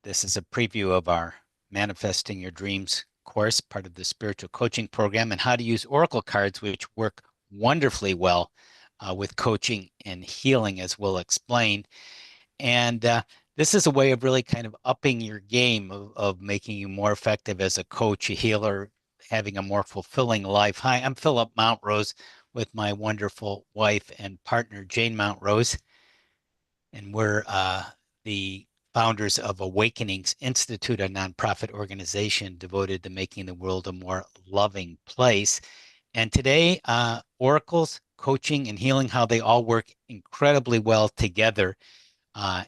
This is a preview of our Manifesting Your Dreams course, part of the spiritual coaching program, and how to use oracle cards, which work wonderfully well with coaching and healing, as we'll explain. And this is a way of really kind of upping your game of making you more effective as a coach, a healer, having a more fulfilling life. Hi, I'm Phillip Mountrose with my wonderful wife and partner, Jane Mountrose, and we're the founders of Awakenings Institute, a nonprofit organization devoted to making the world a more loving place. And today, oracles, coaching, and healing, how they all work incredibly well together.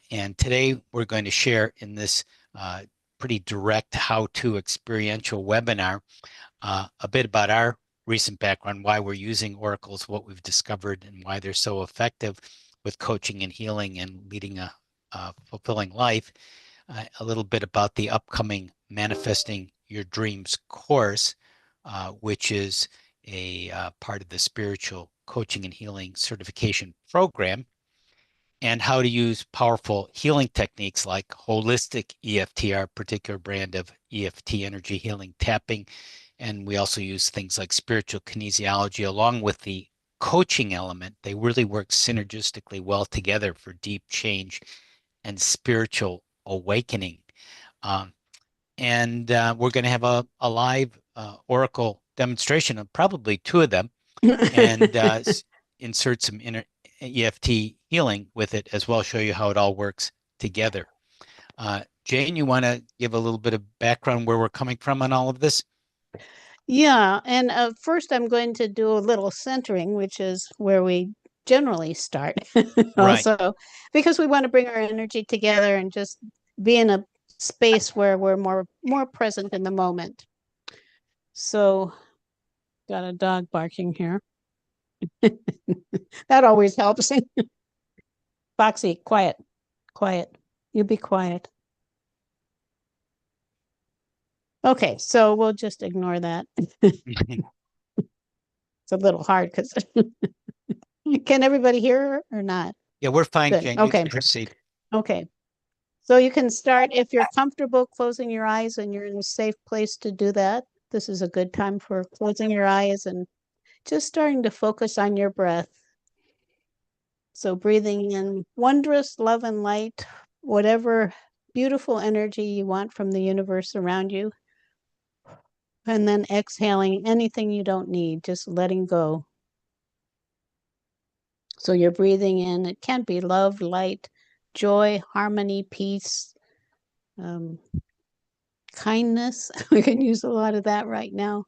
And today, we're going to share in this pretty direct how-to experiential webinar a bit about our recent background, why we're using oracles, what we've discovered, and why they're so effective with coaching and healing and leading a fulfilling life. A little bit about the upcoming Manifesting Your Dreams course, which is a part of the spiritual coaching and healing certification program, and how to use powerful healing techniques like holistic EFT, our particular brand of EFT, energy healing tapping. And we also use things like spiritual kinesiology along with the coaching element. They really work synergistically well together for deep change and spiritual awakening. And we're going to have a live oracle demonstration of probably two of them and insert some EFT healing with it as well, show you how it all works together. Jane, you want to give a little bit of background where we're coming from on all of this? Yeah, and first I'm going to do a little centering, which is where we generally start also, because we want to bring our energy together and just be in a space where we're more present in the moment. So, got a dog barking here. That always helps. Foxy, quiet, quiet. You be quiet. Okay, so we'll just ignore that. It's a little hard because can everybody hear her or not? Yeah, we're fine, Good. Jane. Okay. You can proceed. Okay. So you can start if you're comfortable closing your eyes and you're in a safe place to do that. This is a good time for closing your eyes and just starting to focus on your breath. So breathing in wondrous love and light, whatever beautiful energy you want from the universe around you. And then exhaling anything you don't need, just letting go. So you're breathing in, it can be love, light, joy, harmony, peace, kindness. We can use a lot of that right now.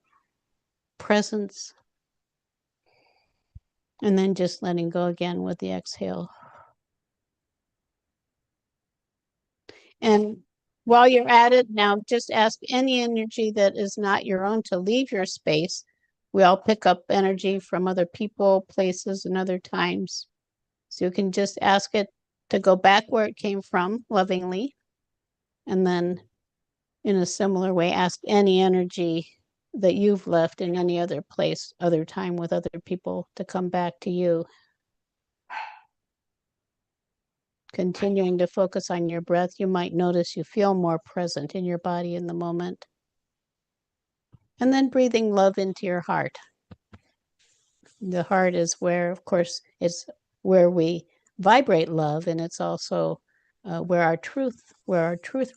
Presence. And then just letting go again with the exhale. And while you're at it now, just ask any energy that is not your own to leave your space. We all pick up energy from other people, places, and other times. So you can just ask it to go back where it came from lovingly. And then in a similar way, ask any energy that you've left in any other place, other time with other people to come back to you. Continuing to focus on your breath, you might notice you feel more present in your body in the moment. And then breathing love into your heart. The heart is where, of course, it's where we vibrate love, and it's also where our truth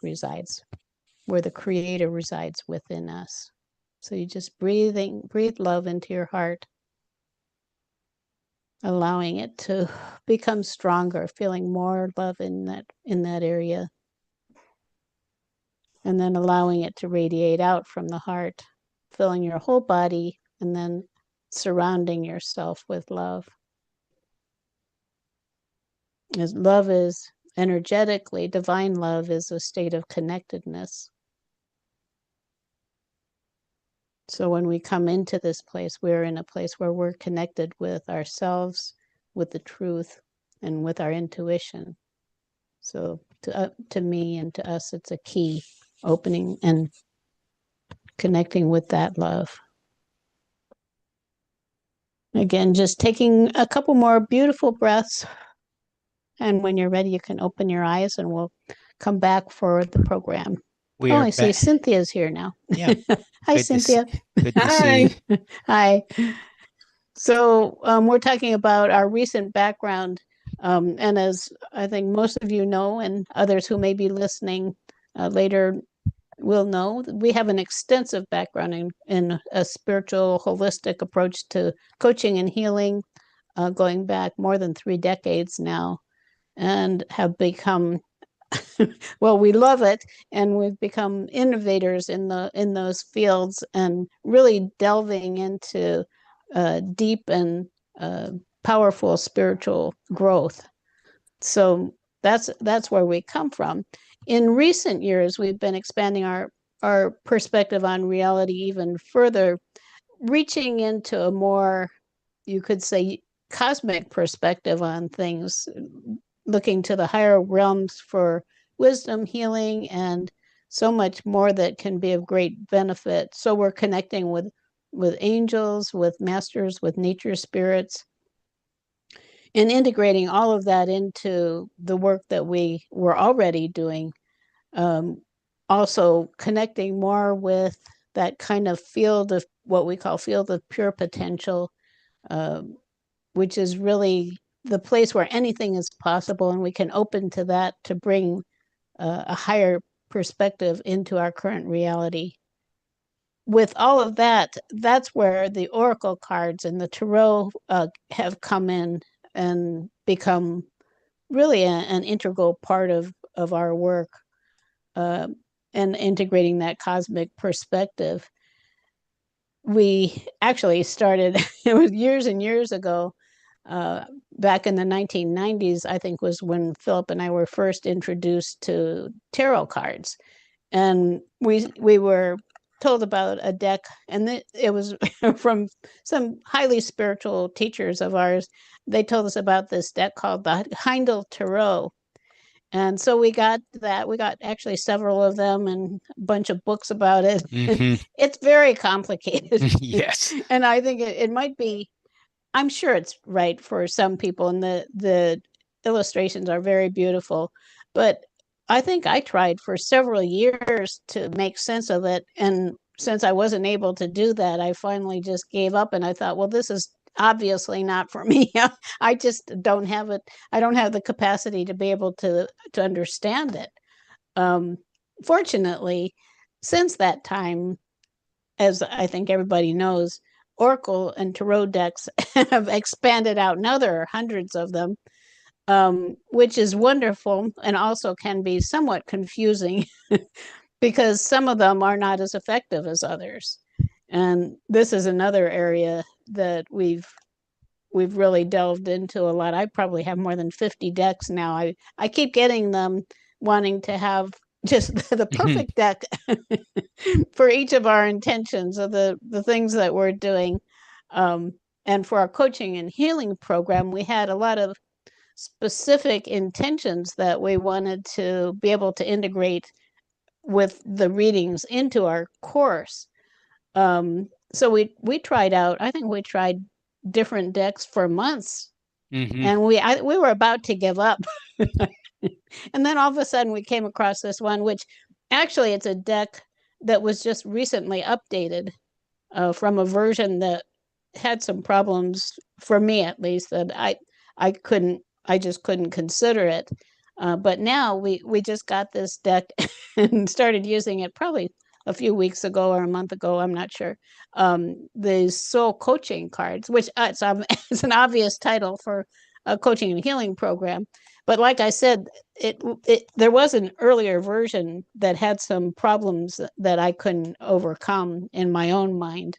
resides, where the Creator resides within us. So you just breathe love into your heart, allowing it to become stronger, feeling more love in that area. And then allowing it to radiate out from the heart, filling your whole body, and then surrounding yourself with love. As love is energetically, divine love is a state of connectedness. So when we come into this place, we're in a place where we're connected with ourselves, with the truth, and with our intuition. So to me and to us, it's a key, opening and connecting with that love. Again, just taking a couple more beautiful breaths. And when you're ready, you can open your eyes and we'll come back for the program. We Oh, are I see back. Cynthia's here now. Yeah. Hi, Good to see, Cynthia. good to Hi. see. Hi. So we're talking about our recent background. And as I think most of you know, and others who may be listening later will know, we have an extensive background in a spiritual, holistic approach to coaching and healing, going back more than 3 decades now, and have become well, we love it, and we've become innovators in those fields, and really delving into deep and powerful spiritual growth. So that's where we come from. In recent years, we've been expanding our perspective on reality even further, reaching into a more, you could say, cosmic perspective on things, looking to the higher realms for wisdom, healing, and so much more that can be of great benefit. So we're connecting with angels, with masters, with nature spirits, and integrating all of that into the work that we were already doing. Also connecting more with that kind of field of what we call field of pure potential, uh, which is really the place where anything is possible, and we can open to that to bring a higher perspective into our current reality. With all of that, that's where the oracle cards and the tarot have come in and become really an integral part of our work, uh, and integrating that cosmic perspective. We actually started, it was years and years ago, back in the 1990s, I think was when Phillip and I were first introduced to tarot cards. And we were told about a deck, and it was from some highly spiritual teachers of ours. They told us about this deck called the Heindel Tarot. And so we got that. We got actually several of them and a bunch of books about it. Hmm. It's very complicated. Yes. And I think it might be, I'm sure it's right for some people, and the illustrations are very beautiful. But I think I tried for several years to make sense of it, and since I wasn't able to do that, I finally just gave up, and I thought, well, this is obviously not for me. I just don't have it. I don't have the capacity to be able to understand it. Um, Fortunately, since that time, as I think everybody knows, Oracle and Tarot decks have expanded out. Now there are hundreds of them, which is wonderful, and also can be somewhat confusing because some of them are not as effective as others. And this is another area that we've really delved into a lot. I probably have more than 50 decks now. I keep getting them wanting to have just the perfect deck for each of our intentions of the things that we're doing. And for our coaching and healing program, we had a lot of specific intentions that we wanted to be able to integrate with the readings into our course. So we tried out, I think we tried different decks for months, Hmm. and we were about to give up. And then all of a sudden we came across this one, which actually it's a deck that was just recently updated from a version that had some problems for me, at least, that I just couldn't consider it. But now we just got this deck and started using it probably a few weeks ago or a month ago. I'm not sure. The soul coaching cards, which it's an obvious title for a coaching and healing program. But like I said, there was an earlier version that had some problems that I couldn't overcome in my own mind.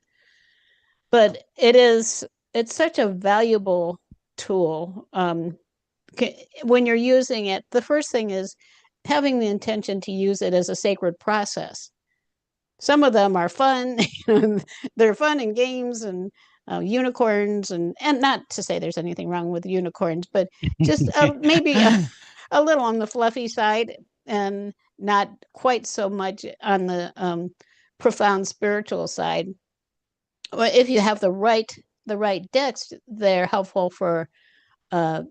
But it's such a valuable tool. When you're using it, the first thing is having the intention to use it as a sacred process. Some of them are fun. They're fun in games and unicorns, and not to say there's anything wrong with unicorns, but just maybe a little on the fluffy side, and not quite so much on the profound spiritual side. Well, if you have the right decks, they're helpful for uh,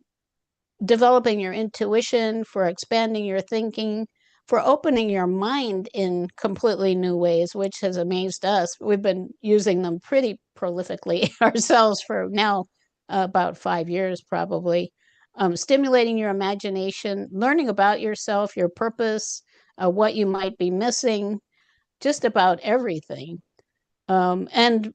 developing your intuition, for expanding your thinking, for opening your mind in completely new ways, which has amazed us. We've been using them pretty prolifically ourselves for now about 5 years, probably. Stimulating your imagination, learning about yourself, your purpose, what you might be missing, just about everything. And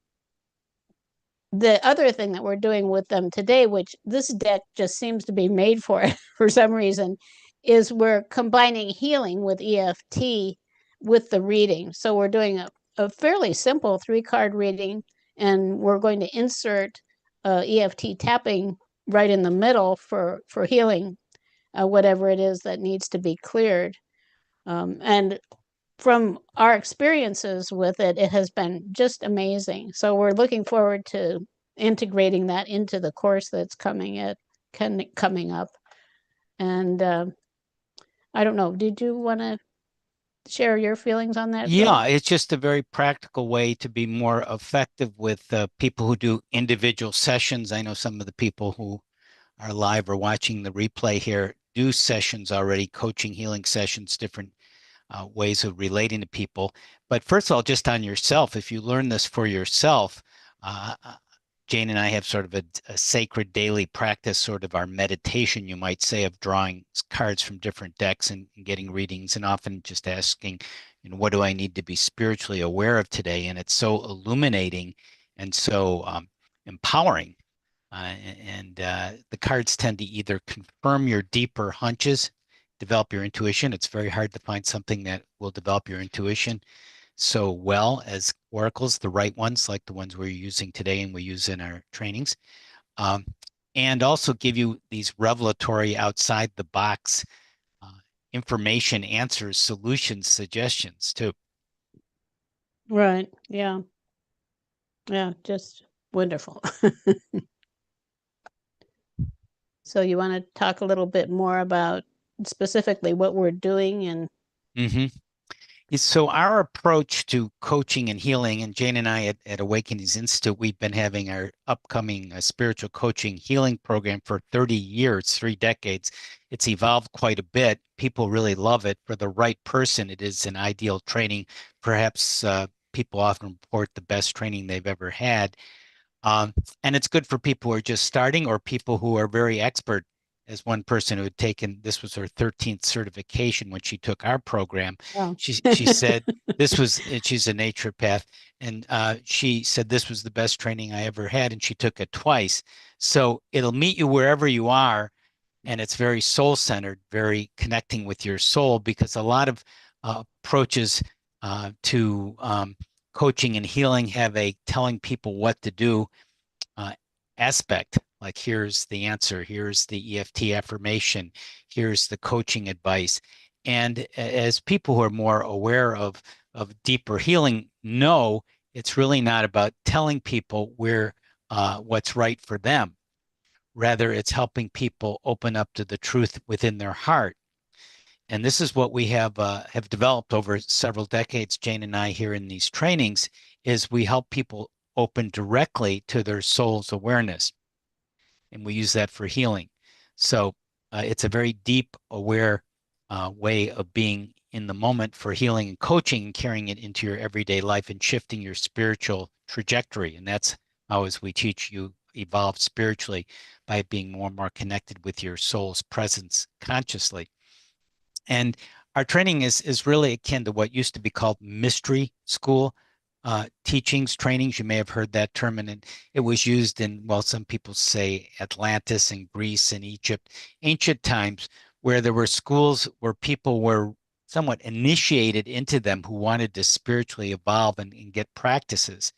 the other thing that we're doing with them today, which this deck just seems to be made for it for some reason, is we're combining healing with EFT with the reading. So we're doing a fairly simple 3-card reading, and we're going to insert EFT tapping right in the middle for healing whatever it is that needs to be cleared. And from our experiences with it, it has been just amazing. So we're looking forward to integrating that into the course that's coming up. And I don't know, did you want to share your feelings on that, Phil? Yeah, it's just a very practical way to be more effective with people who do individual sessions. I know some of the people who are live or watching the replay here do sessions already, coaching, healing sessions, different ways of relating to people. But first of all, just on yourself, if you learn this for yourself, Jane and I have sort of a sacred daily practice, sort of our meditation, you might say, of drawing cards from different decks and getting readings, and often just asking, what do I need to be spiritually aware of today? And it's so illuminating and so empowering. And the cards tend to either confirm your deeper hunches, develop your intuition. It's very hard to find something that will develop your intuition so well as oracles, the right ones, like the ones we're using today and we use in our trainings, um, and also give you these revelatory, outside the box uh, information, answers, solutions, suggestions too. Right. Yeah. Yeah. Just wonderful. So you want to talk a little bit more about specifically what we're doing and Mm-hmm. So our approach to coaching and healing, and Jane and I at Awakenings Institute, we've been having our upcoming spiritual coaching healing program for 30 years, 3 decades. It's evolved quite a bit. People really love it. For the right person, it is an ideal training. Perhaps people often report the best training they've ever had. Um, and it's good for people who are just starting or people who are very expert. As one person who had taken, this was her 13th certification when she took our program. oh. She said this was, she's a naturopath, and she said this was the best training I ever had, and she took it twice. So it'll meet you wherever you are, and it's very soul centered, very connecting with your soul, because a lot of approaches to coaching and healing have a telling people what to do uh, aspect. Like, here's the answer, here's the EFT affirmation, here's the coaching advice. And as people who are more aware of deeper healing know, it's really not about telling people what's right for them. Rather, it's helping people open up to the truth within their heart. And this is what we have developed over several decades, Jane and I, here in these trainings, is we help people open directly to their soul's awareness, and we use that for healing. So it's a very deep, aware way of being in the moment for healing and coaching, and carrying it into your everyday life and shifting your spiritual trajectory. And that's how, as we teach you, evolve spiritually by being more and more connected with your soul's presence consciously. And our training is really akin to what used to be called mystery school teachings, trainings. You may have heard that term, and it was used in, well, some people say Atlantis and Greece and Egypt, ancient times, where there were schools where people were somewhat initiated into them who wanted to spiritually evolve and get practices.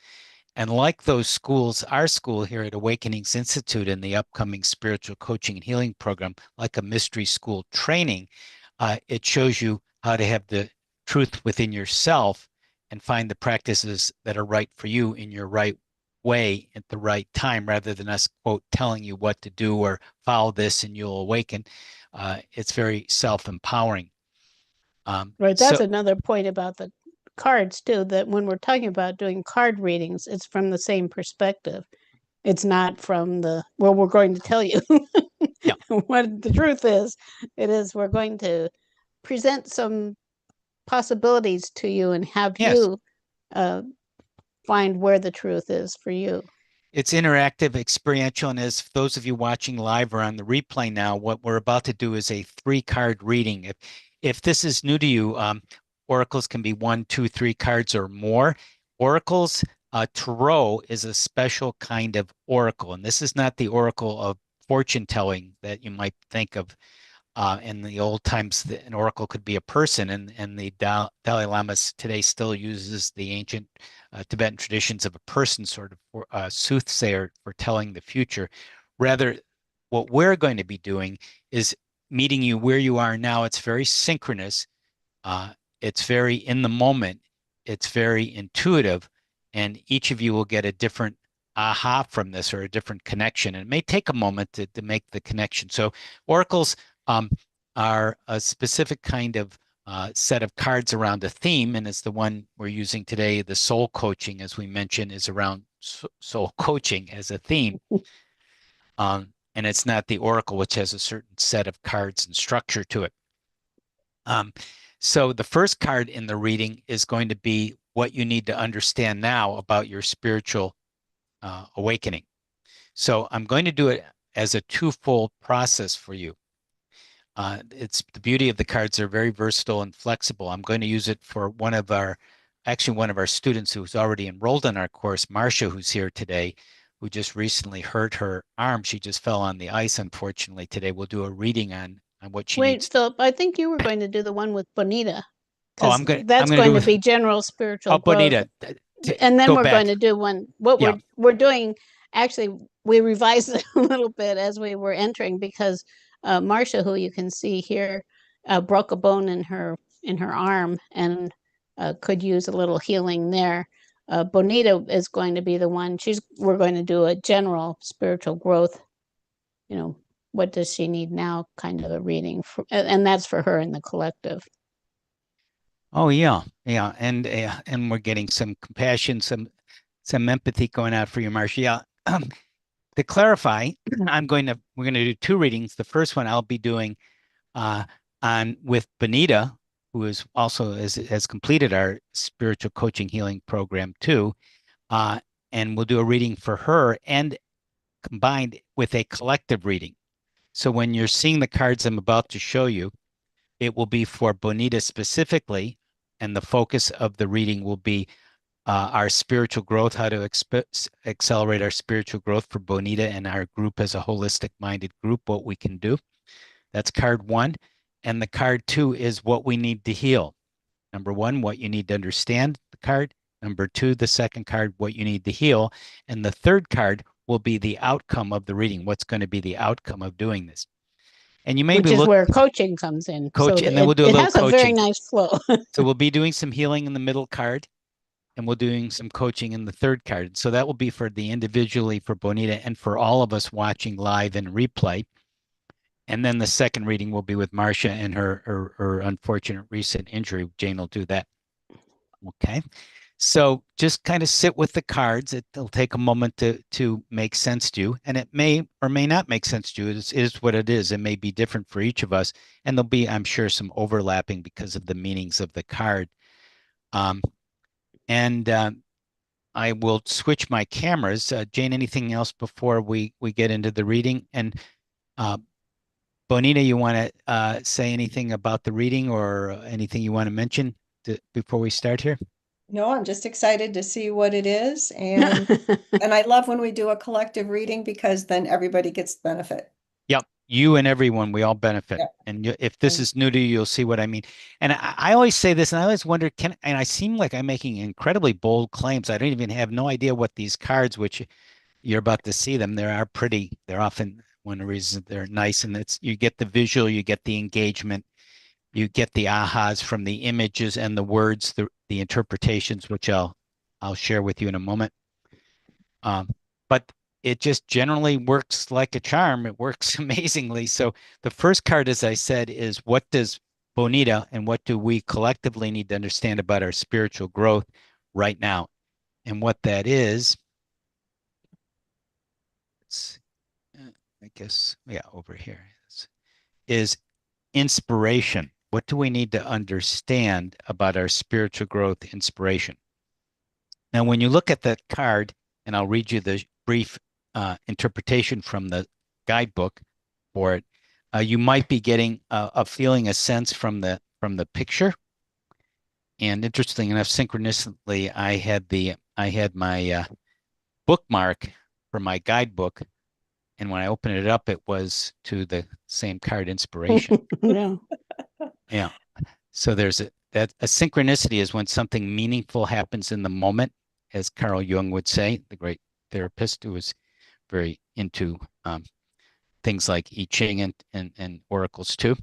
And like those schools, our school here at Awakenings Institute in the upcoming spiritual coaching and healing program, like a mystery school training, it shows you how to have the truth within yourself and find the practices that are right for you in your right way at the right time, rather than us, quote, telling you what to do or follow this and you'll awaken. It's very self-empowering. Right. That's So, another point about the cards too, that when we're talking about doing card readings, it's from the same perspective. It's not from the, well, we're going to tell you yeah. what the truth is. It is, we're going to present some possibilities to you and have Yes. you find where the truth is for you. It's interactive, experiential, and as those of you watching live or on the replay now, what we're about to do is a three-card reading. If this is new to you, oracles can be one, two, three cards or more. Oracles, tarot is a special kind of oracle, and this is not the oracle of fortune telling that you might think of. In the old times, an oracle could be a person, and the Dalai Lama today still uses the ancient Tibetan traditions of a person, sort of soothsayer for telling the future. Rather, what we're going to be doing is meeting you where you are now. It's very synchronous. Uh, it's very in the moment. It's very intuitive, and each of you will get a different aha from this or a different connection. And it may take a moment to make the connection. So oracles um, are a specific kind of set of cards around a theme, and it's the one we're using today. The soul coaching, as we mentioned, is around soul coaching as a theme. And it's not the oracle, which has a certain set of cards and structure to it. Um, so the first card in the reading is going to be what you need to understand now about your spiritual awakening. So I'm going to do it as a twofold process for you. It's the beauty of the cards. They're very versatile and flexible. I'm going to use it for one of our students who's already enrolled in our course, Marcia, who's here today, who just recently hurt her arm. She just fell on the ice, unfortunately, today. We'll do a reading on what she Wait, needs. Philip, I think you were going to do the one with Bonita Oh, because I'm that's going to going do to with, be general spiritual oh, growth. Bonita, And then go we're going back. to do one. What Yeah. we're doing, actually, we revised it a little bit as we were entering because Marcia, who you can see here, broke a bone in her arm and could use a little healing there. Bonita is going to be the one. We're going to do a general spiritual growth. You know, what does she need now? Kind of a reading, and that's for her in the collective. Oh, yeah. Yeah. And we're getting some compassion, some empathy going out for you, Marcia. Yeah. To clarify, we're going to do two readings. The first one I'll be doing uh, on with Benita, who is also has completed our spiritual coaching healing program too, uh, and we'll do a reading for her and combined with a collective reading. So when you're seeing the cards I'm about to show you, it will be for Bonita specifically, and the focus of the reading will be our spiritual growth, how to accelerate our spiritual growth for Bonita and our group as a holistic minded group, what we can do. That's card one. And the card two is what we need to heal. Number one, what you need to understand, the card. Number two, the second card, what you need to heal. And the third card will be the outcome of the reading. What's going to be the outcome of doing this? And you may Which be is look where coaching comes in. So coach, and then we'll do a it little has a very coaching. nice flow. So we'll be doing some healing in the middle card, and we're doing some coaching in the third card. So that will be for the individually for Bonita and for all of us watching live and replay. And then the second reading will be with Marcia and her unfortunate recent injury. Jane will do that. Okay. So just kind of sit with the cards. It'll take a moment to make sense to you, and it may or may not make sense to you. It is what it is. It may be different for each of us, and there'll be, I'm sure, some overlapping because of the meanings of the card. Um, and I will switch my cameras. Jane, anything else before we get into the reading? And uh, Bonita, you want to say anything about the reading or anything you want to mention before we start here? No, I'm just excited to see what it is. And I love when we do a collective reading because then everybody gets the benefit. Yep. You and everyone, we all benefit. Yep. And if this is new to you, you'll see what I mean. And I always say this, and I always wonder, and I seem like I'm making incredibly bold claims. I don't even have no idea what these cards, which you're about to see them, they are pretty. They're often one of the reasons they're nice. And it's, you get the visual, you get the engagement, you get the ahas from the images and the words, the interpretations, which I'll share with you in a moment. But it just generally works like a charm. It works amazingly. So the first card, as I said, is what does Bonita and what do we collectively need to understand about our spiritual growth right now? And what that is, I guess, yeah, over here is inspiration. What do we need to understand about our spiritual growth inspiration? Now, when you look at that card, and I'll read you the brief interpretation from the guidebook for it, you might be getting a feeling, a sense from the picture. And interesting enough, synchronistically, I had my bookmark for my guidebook, and when I opened it up, it was to the same card, inspiration. Yeah. Yeah. So there's a synchronicity is when something meaningful happens in the moment, as Carl Jung would say, the great therapist who was very into things like I Ching and oracles too.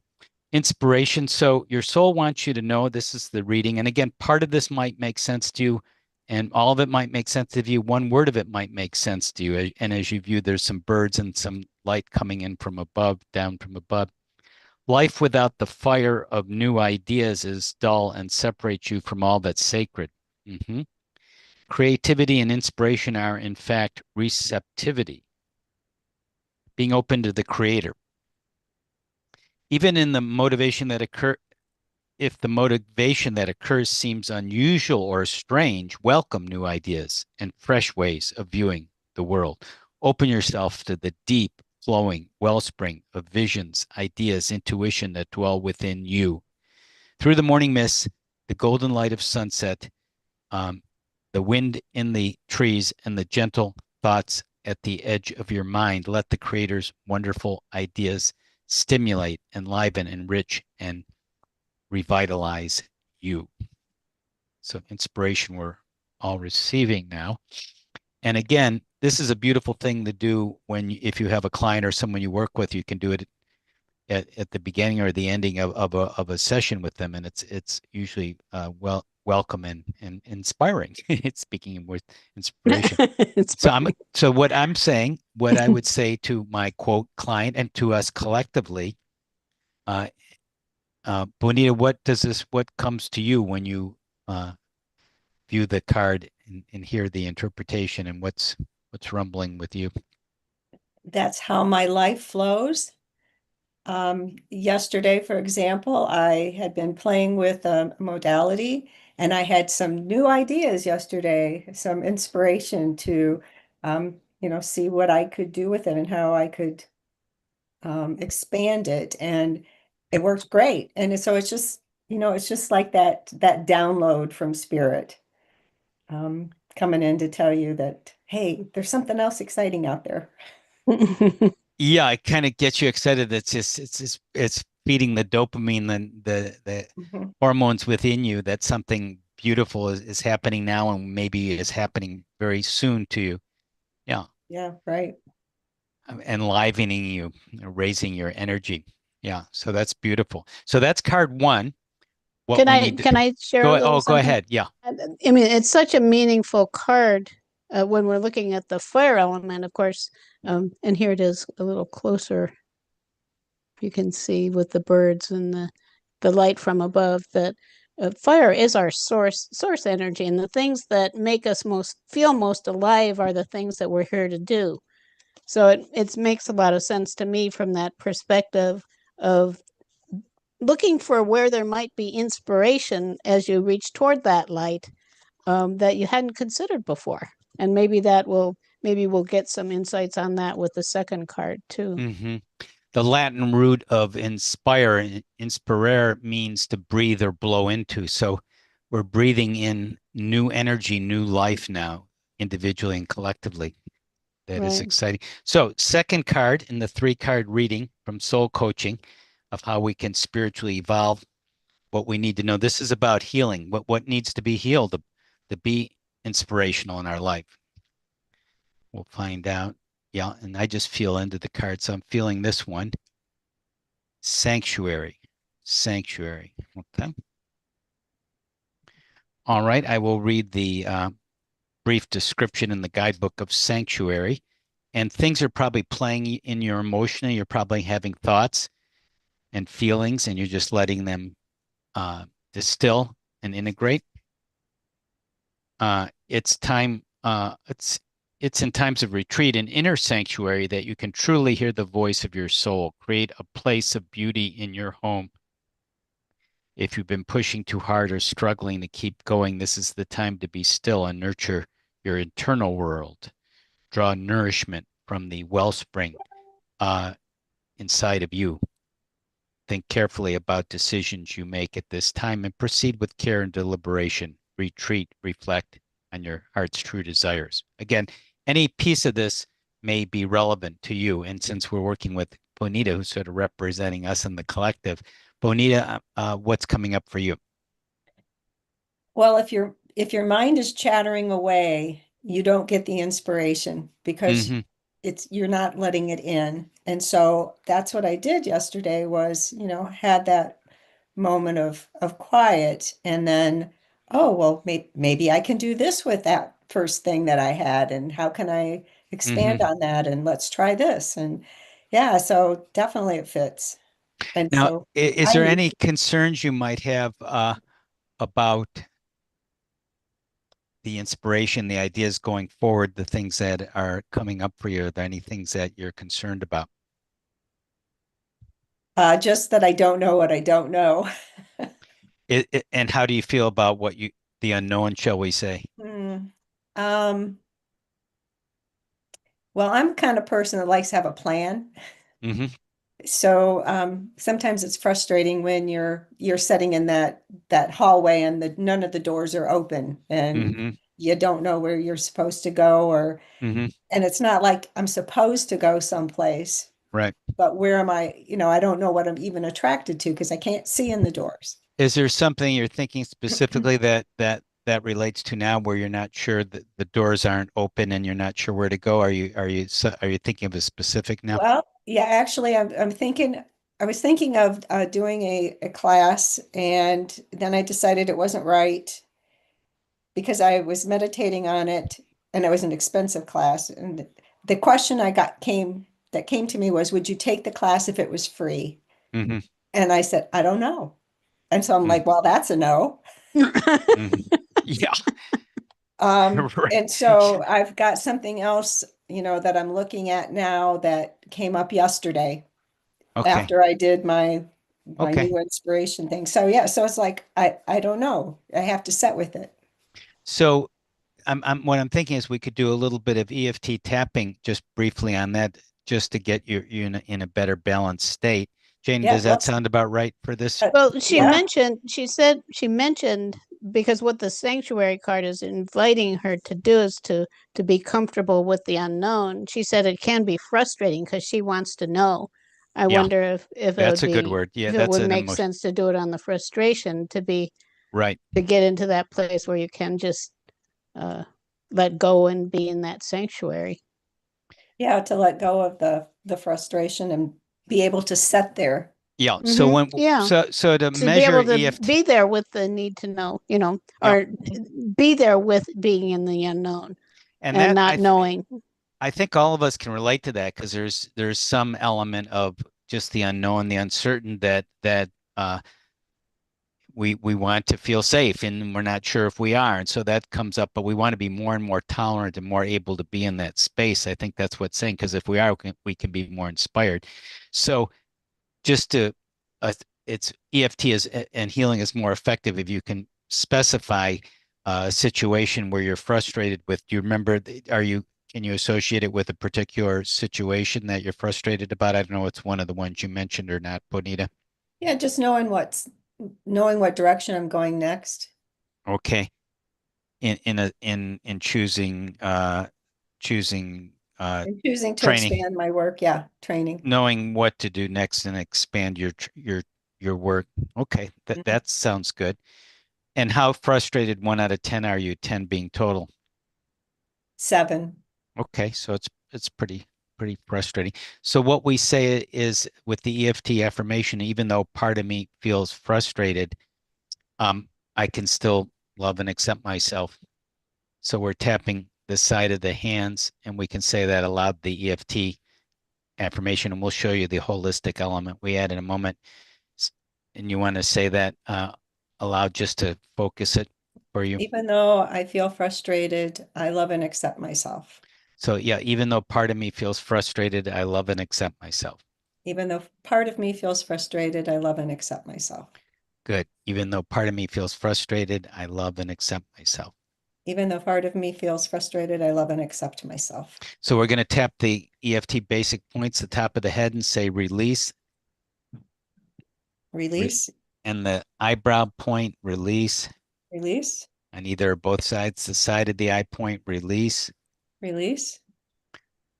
Inspiration. So your soul wants you to know this is the reading. And again, part of this might make sense to you, and all of it might make sense to you. One word of it might make sense to you. And as you view, there's some birds and some light coming in from above, down from above. Life without the fire of new ideas is dull and separates you from all that's sacred. Mm-hmm. Creativity and inspiration are, in fact, receptivity, being open to the creator. Even in the motivation that occur, if the motivation that occurs seems unusual or strange, welcome new ideas and fresh ways of viewing the world. Open yourself to the deep, flowing wellspring of visions, ideas, intuition that dwell within you. Through the morning mist, the golden light of sunset, the wind in the trees, and the gentle thoughts at the edge of your mind, let the Creator's wonderful ideas stimulate, enliven, enrich, and revitalize you. So inspiration we're all receiving now. And again, this is a beautiful thing to do when if you have a client or someone you work with, you can do it at the beginning or the ending of a session with them, and it's usually welcome and inspiring. It's speaking with inspiration. So what I'm saying, what I would say to my quote client and to us collectively, Bonita, what comes to you when you view the card and hear the interpretation, and what's rumbling with you? That's how my life flows. Yesterday, for example, I had been playing with a modality and I had some new ideas yesterday, some inspiration to, see what I could do with it and how I could expand it. And it worked great. And so it's just, it's just like that download from spirit coming in to tell you that, hey, there's something else exciting out there. Yeah, it kind of gets you excited. It's feeding the dopamine and the Mhm. hormones within you that something beautiful is happening now and maybe is happening very soon to you. Yeah, Yeah, right. enlivening you, raising your energy. Yeah, so that's beautiful. So that's card one. What Can we I need to can I share a go. little Oh, go something? ahead. Yeah. I mean, it's such a meaningful card when we're looking at the fire element, of course. And here it is a little closer. You can see with the birds and the light from above that fire is our source energy, and the things that make us most alive are the things that we're here to do. So it makes a lot of sense to me from that perspective of looking for where there might be inspiration as you reach toward that light that you hadn't considered before. And maybe we'll get some insights on that with the second card too. Mm-hmm. The Latin root of inspirare means to breathe or blow into. So we're breathing in new energy, new life now, individually and collectively. That is Right. exciting. So, second card in the three-card reading from Soul Coaching of how we can spiritually evolve, what we need to know. This is about healing. What needs to be healed to be inspirational in our life. We'll find out. Yeah, and I just feel into the card, so I'm feeling this one. Sanctuary. Sanctuary. Okay. All right. I will read the brief description in the guidebook of sanctuary. And things are probably playing in your emotion. You're probably having thoughts and feelings, and you're just letting them distill and integrate. It's time. It's in times of retreat and inner sanctuary that you can truly hear the voice of your soul. Create a place of beauty in your home. If you've been pushing too hard or struggling to keep going, this is the time to be still and nurture your internal world. Draw nourishment from the wellspring inside of you. Think carefully about decisions you make at this time and proceed with care and deliberation. Retreat, reflect on your heart's true desires. Again, any piece of this may be relevant to you. And since we're working with Bonita, who's sort of representing us in the collective, Bonita, what's coming up for you? Well, if your mind is chattering away, you don't get the inspiration because Mm-hmm. you're not letting it in. And so that's what I did yesterday was, had that moment of quiet and then, oh, well, maybe I can do this with that first thing that I had and how can I expand Mm-hmm. on that and let's try this. And yeah, so definitely it fits. And Now, so is I there need any concerns you might have about the inspiration, the ideas going forward, the things that are coming up for you? Are there any things that you're concerned about? just that I don't know what I don't know. And how do you feel about the unknown, shall we say? Hmm. Um, well, I'm the kind of person that likes to have a plan. Mm-hmm. So sometimes it's frustrating when you're sitting in that hallway and none of the doors are open and Mm-hmm. you don't know where you're supposed to go or Mm-hmm. and it's not like I'm supposed to go someplace, Right. but where am I? I don't know what I'm even attracted to because I can't see in the doors. Is there something you're thinking specifically that relates to now where you're not sure that the doors aren't open and you're not sure where to go? Are you thinking of a specific now? Well, yeah, actually, I'm thinking. I was thinking of doing a class, and then I decided it wasn't right because I was meditating on it, and it was an expensive class. And the question that came to me was, "Would you take the class if it was free?" Mm-hmm. And I said, "I don't know." And so I'm like, "Well, that's a no." Mm-hmm. Yeah. And Right. so I've got something else, that I'm looking at now that came up yesterday Okay. after I did my Okay. new inspiration thing. So yeah, so it's like I don't know. I have to set with it. So what I'm thinking is we could do a little bit of EFT tapping just briefly on that, just to get you in a better balanced state. Jane, Yeah, does that let's sound about right for this? Well, yeah. she mentioned because what the sanctuary card is inviting her to do is to be comfortable with the unknown. She said it can be frustrating because she wants to know. I Yeah, wonder if it that's would a good be word. Yeah, if it that's would an make emotion. sense to do it on the frustration Right. to get into that place where you can just uh, let go and be in that sanctuary. Yeah, to let go of the frustration and be able to set there. Yeah. So Yeah, to to be measure able to EFT, be there with the need to know, yeah, or be there with being in the unknown and and that not knowing. I think all of us can relate to that because there's some element of just the unknown, the uncertain that uh, we want to feel safe and we're not sure if we are, and so that comes up. But we want to be more and more tolerant and more able to be in that space. I think that's what's saying because if we are, we can be more inspired. So just to uh, it's EFT is and healing is more effective if you can specify a situation where you're frustrated with. Do you remember? Can you associate it with a particular situation that you're frustrated about? I don't know. It's one of the ones you mentioned or not, Bonita. Yeah, just knowing what direction I'm going next Okay. In choosing and choosing to training, expand my work. Yeah, training. knowing what to do next and expand your work. Okay, Mhm. that sounds good. And how frustrated 1 out of 10 are you? 10 being total. 7. Okay, so it's pretty frustrating. So what we say is with the EFT affirmation, even though part of me feels frustrated, I can still love and accept myself. So we're tapping the side of the hands, and we can say that aloud, the EFT affirmation, and we'll show you the holistic element we add in a moment. And you want to say that aloud just to focus it for you. Even though I feel frustrated, I love and accept myself. So yeah, even though part of me feels frustrated, I love and accept myself. Even though part of me feels frustrated, I love and accept myself. Good. Even though part of me feels frustrated, I love and accept myself. Even though part of me feels frustrated, I love and accept myself. So we're going to tap the EFT basic points, the top of the head, and say release. Release, And the eyebrow point, release. release, On either or both sides, the side of the eye point, release. release,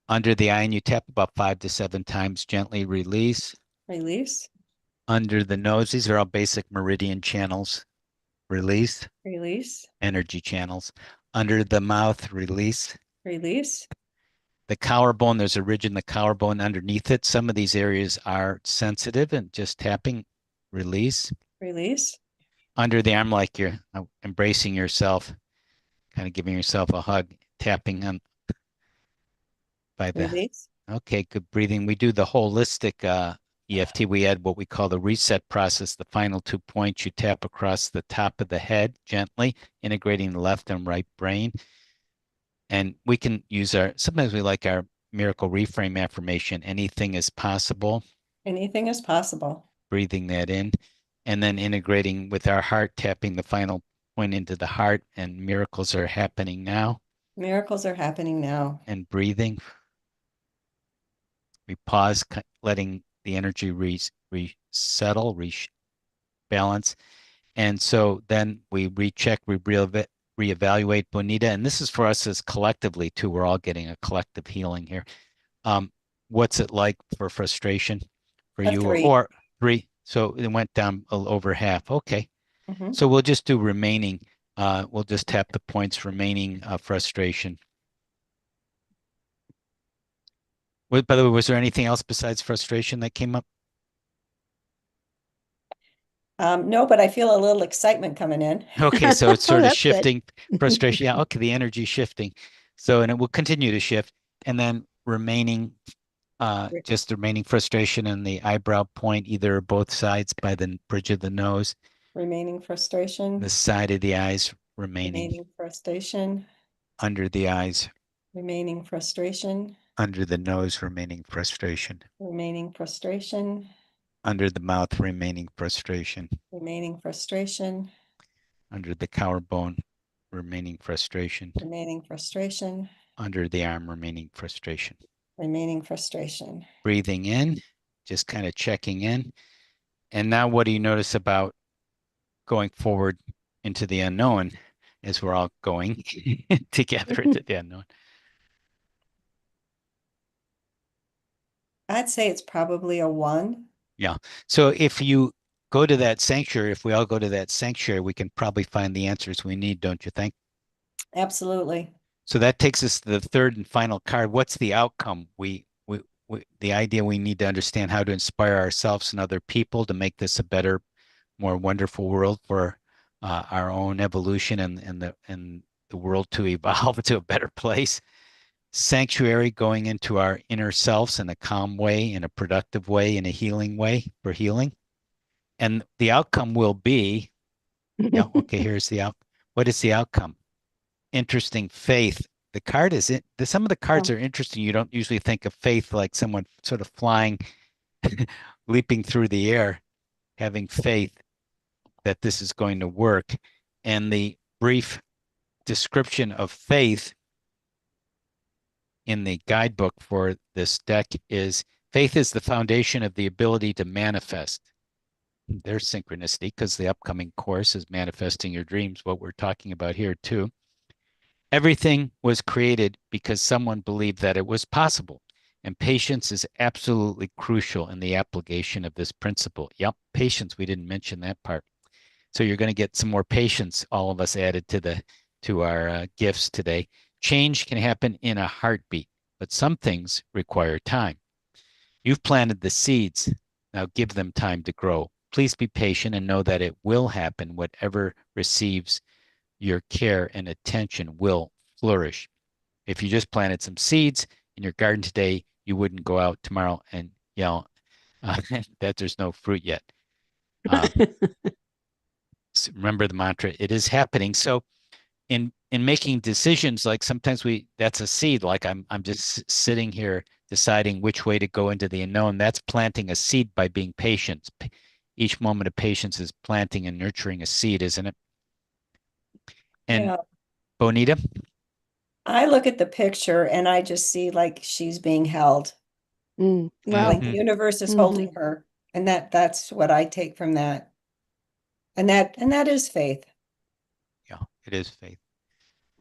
Under the eye, and you tap about 5 to 7 times, gently release. release, Under the nose, these are all basic meridian channels, release. release, Energy channels. Under the mouth, release. release, The collarbone, there's a ridge in the collarbone underneath it. Some of these areas are sensitive and just tapping, release. release, Under the arm, like you're embracing yourself, kind of giving yourself a hug, tapping on by the, release, okay, good breathing. We do the holistic EFT. We add what we call the reset process. The final 2 points, you tap across the top of the head gently, integrating the left and right brain. And we can use sometimes we like our miracle reframe affirmation, anything is possible, anything is possible. breathing that in, and then integrating with our heart, tapping the final point into the heart, and miracles are happening now, Miracles are happening now. and breathing. We pause, letting the energy resettle, rebalance. And so then we recheck, we reevaluate Bonita. And this is for us as collectively too. We're all getting a collective healing here. What's it like for frustration for A you 3. or 3? So it went down over half. Okay. So we'll just do remaining. We'll just tap the points remaining frustration. By the way, was there anything else besides frustration that came up? No, but I feel a little excitement coming in. Okay, so it's sort of That's good. shifting frustration. Yeah, okay, the energy shifting. So, and it will continue to shift. And then remaining, just the remaining frustration in the eyebrow point, either or both sides by the bridge of the nose, Remaining frustration, the side of the eyes remaining, remaining frustration, under the eyes, remaining frustration, under the nose, remaining frustration, remaining frustration, under the mouth, remaining frustration, remaining frustration, under the collarbone, remaining frustration, remaining frustration, under the arm, remaining frustration. remaining frustration. Breathing in, just kind of checking in. And now what do you notice about going forward into the unknown as we're all going together into the unknown? I'd say it's probably a 1. Yeah. So if you go to that sanctuary, if we all go to that sanctuary, we can probably find the answers we need, don't you think? Absolutely. So that takes us to the third and final card. What's the outcome? The idea we need to understand how to inspire ourselves and other people to make this a better, more wonderful world for our own evolution and the world to evolve to a better place. Sanctuary, going into our inner selves in a calm way, in a productive way, in a healing way for healing. And the outcome will be, yeah, okay, here's the out. What is the outcome? Interesting, faith. The card is it. Some of the cards are interesting. You don't usually think of faith like someone sort of flying, leaping through the air, having faith that this is going to work. And the brief description of faith in the guidebook for this deck is faith is the foundation of the ability to manifest. There's synchronicity because the upcoming course is manifesting your dreams, what we're talking about here too. Everything was created because someone believed that it was possible. And patience is absolutely crucial in the application of this principle. Yep, patience, we didn't mention that part. So you're going to get some more patience, all of us added to our gifts today. Change can happen in a heartbeat, but some things require time. You've planted the seeds. Now give them time to grow. Please be patient and know that it will happen. Whatever receives your care and attention will flourish. If you just planted some seeds in your garden today, you wouldn't go out tomorrow and yell that there's no fruit yet. Remember the mantra, it is happening. So in making decisions, like sometimes that's a seed, like I'm just sitting here deciding which way to go into the unknown. That's planting a seed by being patient. each moment of patience is planting and nurturing a seed, isn't it? And Yeah. Bonita? I look at the picture and I just see like she's being held, like Wow. the Mhm. universe is hmm holding her. And that's what I take from that. And that is faith. Yeah, it is faith.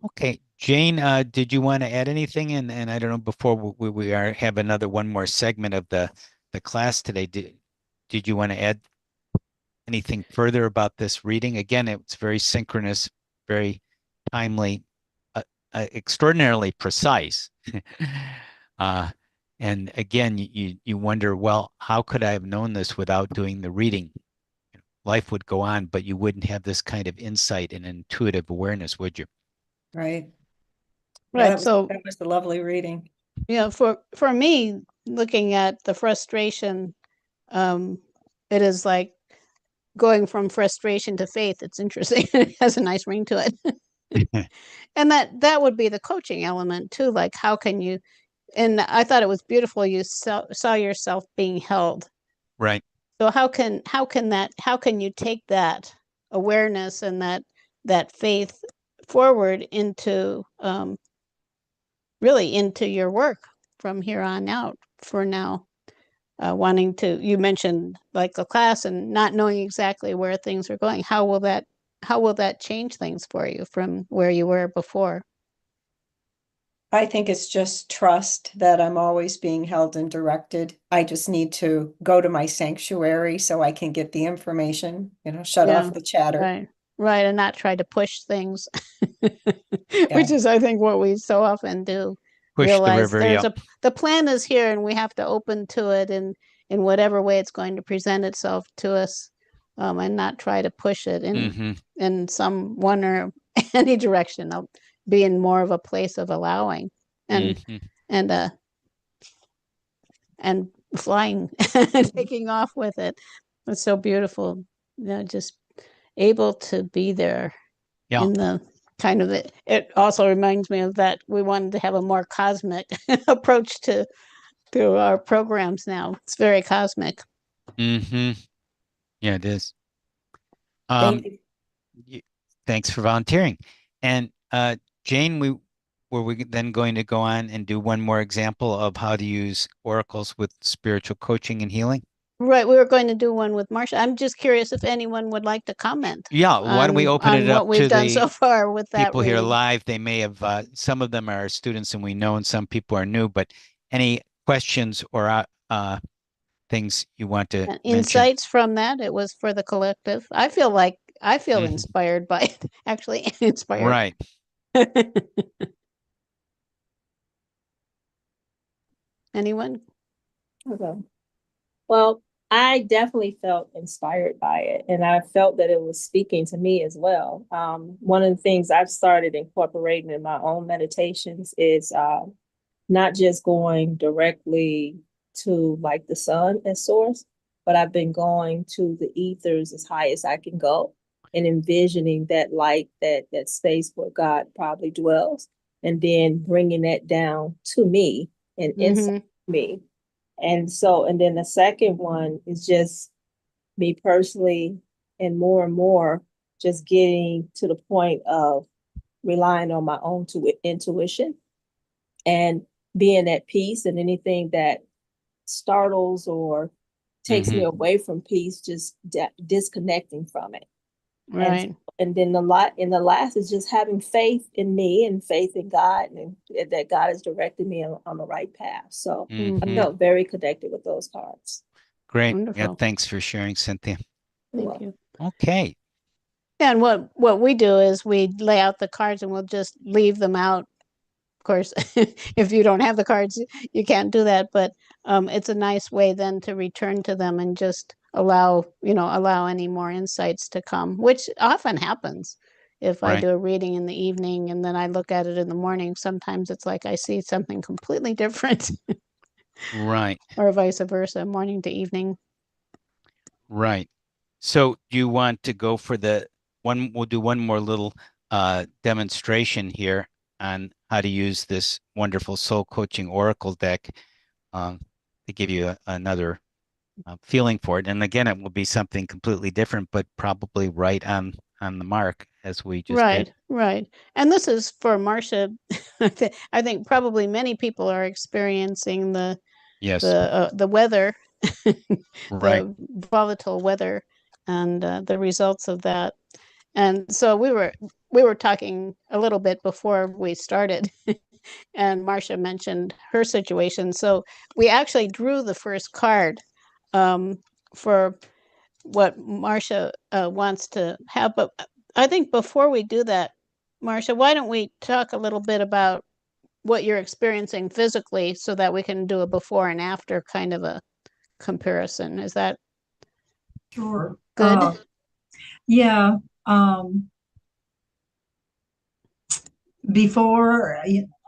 Okay, Jane, did you want to add anything? And I don't know, before we have another one more segment of the class today, did you want to add anything further about this reading? Again, it's very synchronous, very timely, extraordinarily precise. uh, and again, you wonder, well, how could I have known this without doing the reading? Life would go on, but you wouldn't have this kind of insight and intuitive awareness, would you? Right. Yeah, Right. So, that was a lovely reading. for me, looking at the frustration, um, it is like going from frustration to faith. It's interesting. It has a nice ring to it. And that would be the coaching element too. Like, how can you? And I thought it was beautiful. You saw yourself being held. Right. So how can you take that awareness and that faith forward into really into your work from here on out for now? Wanting to, you mentioned like the class and not knowing exactly where things are going. How will that change things for you from where you were before? I think it's just trust that I'm always being held and directed. I just need to go to my sanctuary so I can get the information, shut Yeah, off the chatter. right, right, and not try to push things, Yeah, which is, I think, what we so often do. Push the Realize river. Yep. the plan is here, and we have to open to it in whatever way it's going to present itself to us, and not try to push it Hmm. in some one or any direction. I'll be in more of a place of allowing and Hmm. and uh and flying, taking off with it. It's so beautiful. Just able to be there Yeah. in the kind of it also reminds me of that we wanted to have a more cosmic approach to our programs now. It's very cosmic. Hmm. Yeah, it is. thank Um, you. y- Thanks for volunteering. And Jane, were we then going to go on and do one more example of how to use oracles with spiritual coaching and healing? Right, we were going to do one with Marcia. I'm just curious if anyone would like to comment Yeah, why don't we open it on up what we've to done so the far with that people here reading. live? They may have, some of them are students and we know, and some people are new, but any questions or things you want to And mention? insights from that. It was for the collective. I feel Mhm. inspired by it, actually inspired. Right. Anyone? Okay. Well, I definitely felt inspired by it, and I felt that it was speaking to me as well. One of the things I've started incorporating in my own meditations is not just going directly to like the sun as source, but I've been going to the ethers as high as I can go and envisioning that light, that space where God probably dwells, and then bringing that down to me and inside Mm-hmm. me. And then the second one is just me personally, and more, just getting to the point of relying on my own intuition and being at peace, and anything that startles or takes me Hmm. away from peace, just disconnecting from it. And Right. and then the last is just having faith in me and faith in God, and that God has directed me on the right path. So I Hmm. Mm-hmm. felt very connected with those cards. Great. Yeah, Wonderful. thanks for sharing, Cynthia. Thank you. Okay. And what we do is we lay out the cards and we'll just leave them out. Of course, if you don't have the cards, you can't do that. But it's a nice way then to return to them and just allow any more insights to come, which often happens. If I Right. do a reading in the evening and then I look at it in the morning, sometimes it's like I see something completely different, Right. or vice versa, morning to evening. Right. So do you want to go for the one? We'll do one more little demonstration here on how to use this wonderful soul coaching oracle deck, um, to give you another feeling for it. And again, it will be something completely different, but probably right on the mark as we just Right, did. right. And this is for Marcia. I think probably many people are experiencing Yes, the weather, right. the volatile weather, and the results of that. And so we were talking a little bit before we started, and Marcia mentioned her situation. So we actually drew the first card for what Marcia wants to have. But I think before we do that, Marcia, why don't we talk a little bit about what you're experiencing physically so that we can do a before and after kind of a comparison? Is that Sure. good? Yeah. Before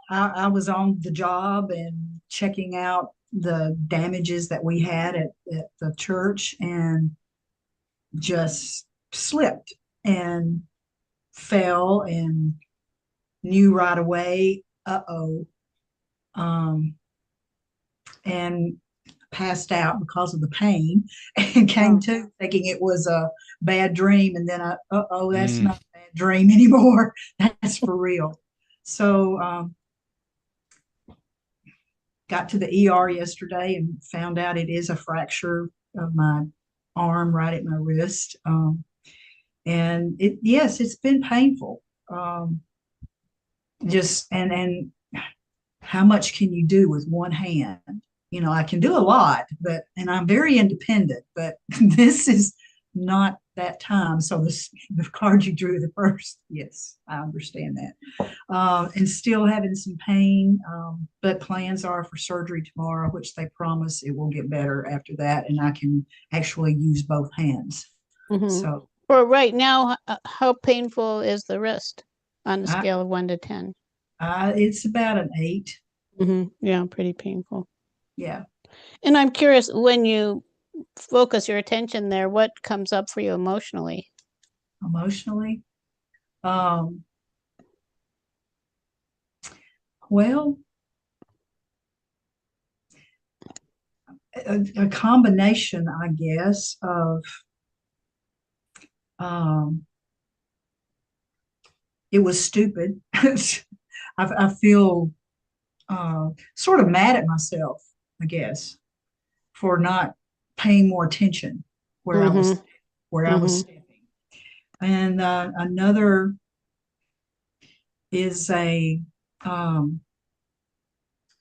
I was on the job and checking out the damages that we had at the church, and just slipped and fell and knew right away, uh-oh, and passed out because of the pain and came Oh. to thinking it was a bad dream. And then uh-oh, that's Mm. not a bad dream anymore. That's for real. So got to the ER yesterday and found out it is a fracture of my arm right at my wrist. And yes, it's been painful. Just and how much can you do with one hand? You know, I can do a lot, and I'm very independent, but this is not that time. So the card you drew the first, yes, I understand that. And still having some pain, but plans are for surgery tomorrow, which they promise it will get better after that, and I can actually use both hands. Mhm. So For right now, how painful is the wrist on a I, scale of 1 to 10? it's about an 8. Yeah, pretty painful. Yeah. And I'm curious, when you focus your attention there, what comes up for you emotionally? Emotionally, um, well, a combination, I guess, of um, it was stupid. I feel sort of mad at myself, I guess, for not paying more attention where I was Mhm. where I was stepping. And another is a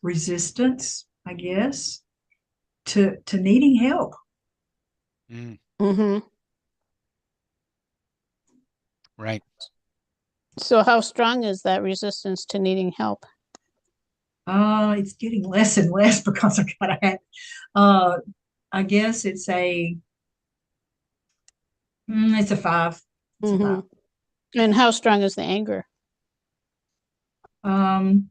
resistance, I guess, to needing help. Mm. Mm-hmm. Right. So how strong is that resistance to needing help? It's getting less and less because I gotta have. I guess it's a 5. It's a 5. And how strong is the anger? Um,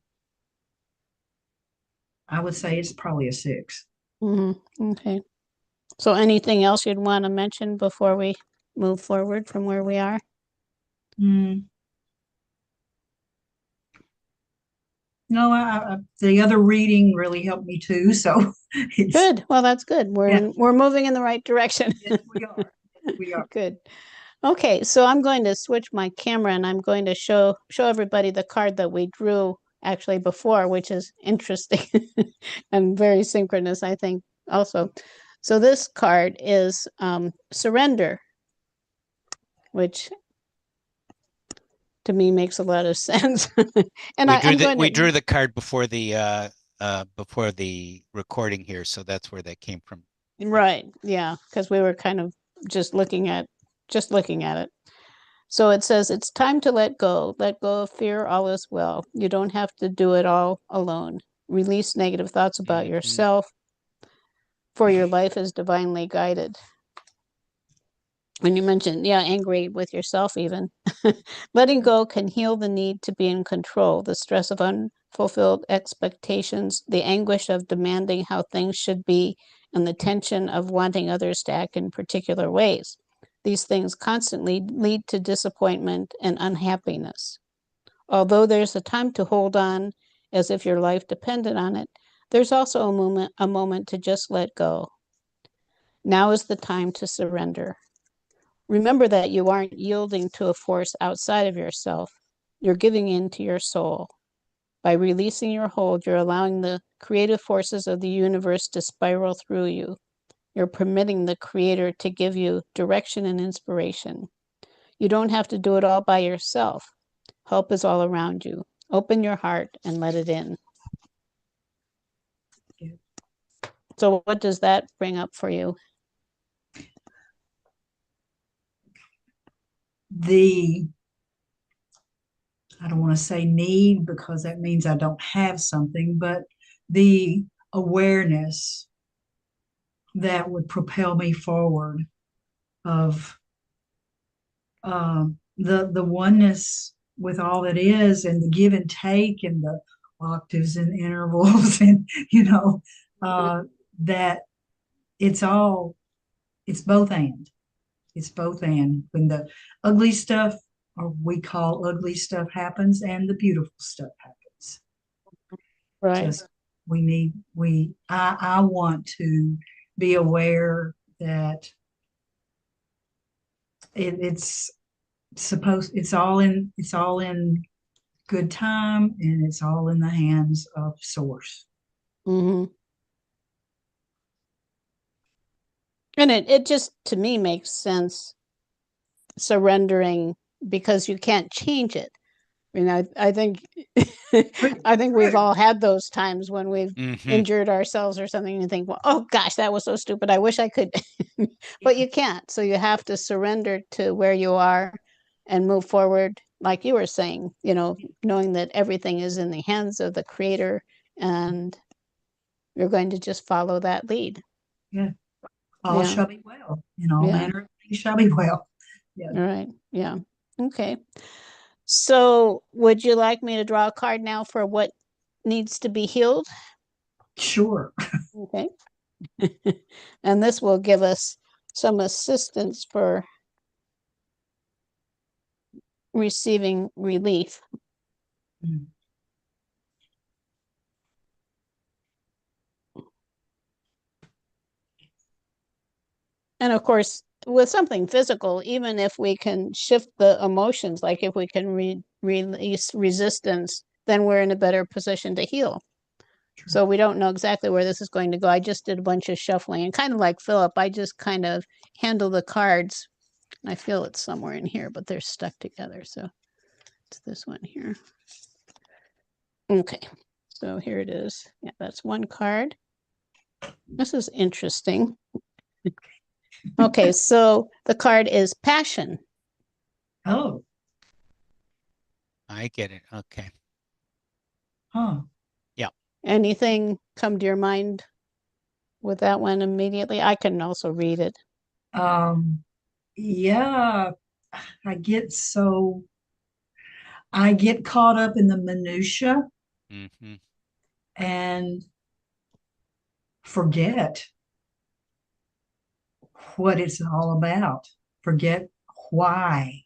I would say it's probably a 6. Okay. So anything else you'd want to mention before we move forward from where we are? Mm. No, the other reading really helped me too. So Good. Well, that's good. We're moving in the right direction. Yes, we are. Yes, we are. Good. Okay, so I'm going to switch my camera and I'm going to show everybody the card that we drew actually before, which is interesting and very synchronous, I think, also. So this card is surrender, which to me makes a lot of sense. And We drew the card before the recording here, so that's where that came from. Right, yeah, because we were kind of just looking at it. So it says it's time to let go of fear, all is well. You don't have to do it all alone. Release negative thoughts about yourself, for your life is divinely guided. When you mentioned, angry with yourself even. Letting go can heal the need to be in control, the stress of unfulfilled expectations, the anguish of demanding how things should be, and the tension of wanting others to act in particular ways. These things constantly lead to disappointment and unhappiness. Although there's a time to hold on as if your life depended on it, there's also a moment to just let go. Now is the time to surrender. Remember that you aren't yielding to a force outside of yourself. You're giving in to your soul. By releasing your hold, you're allowing the creative forces of the universe to spiral through you. You're permitting the Creator to give you direction and inspiration. You don't have to do it all by yourself. Help is all around you. Open your heart and let it in. So what does that bring up for you? I don't want to say need, because that means I don't have something, but the awareness that would propel me forward of the oneness with all that is, and the give and take, and the octaves and intervals, and that it's both and. It's both and. When the ugly stuff, or we call ugly stuff, happens, and the beautiful stuff happens. Right. Just I want to be aware that it's all in good time, and it's all in the hands of source. Mm-hmm. And it just, to me, makes sense, surrendering, because you can't change it. I mean, I think I think we've all had those times when we've injured ourselves or something, and think, well, oh gosh, that was so stupid. I wish I could, but you can't. So you have to surrender to where you are and move forward, like you were saying, knowing that everything is in the hands of the Creator, and you're going to just follow that lead. Yeah. All Yeah. shall be well. All Yeah. manner of things shall be well. Yeah. All right. Yeah. Okay. So would you like me to draw a card now for what needs to be healed? Sure. Okay. And this will give us some assistance for receiving relief. Mm. And of course, with something physical, even if we can shift the emotions, like if we can release resistance, then we're in a better position to heal. True. So we don't know exactly where this is going to go. I just did a bunch of shuffling, and kind of like Phillip, I just kind of handle the cards. I feel it's somewhere in here, but they're stuck together. So it's this one here. Okay, so here it is. Yeah, that's one card. This is interesting. Okay, so the card is passion. Oh. I get it. Okay. Huh. Yeah. Anything come to your mind with that one immediately? I can also read it. Yeah, I get caught up in the minutia and forget what it's all about. Forget why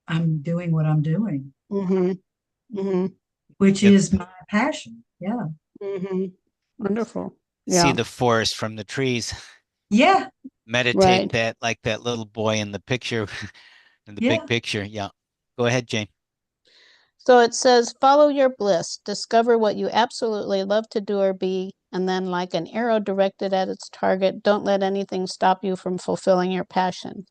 I'm doing what I'm doing, which is my passion. Yeah. Wonderful. See the forest from the trees. Yeah. Meditate that, like that little boy in the picture, in the big picture. Yeah. Go ahead, Jane. So it says, follow your bliss, discover what you absolutely love to do or be, and then, like an arrow directed at its target, don't let anything stop you from fulfilling your passion.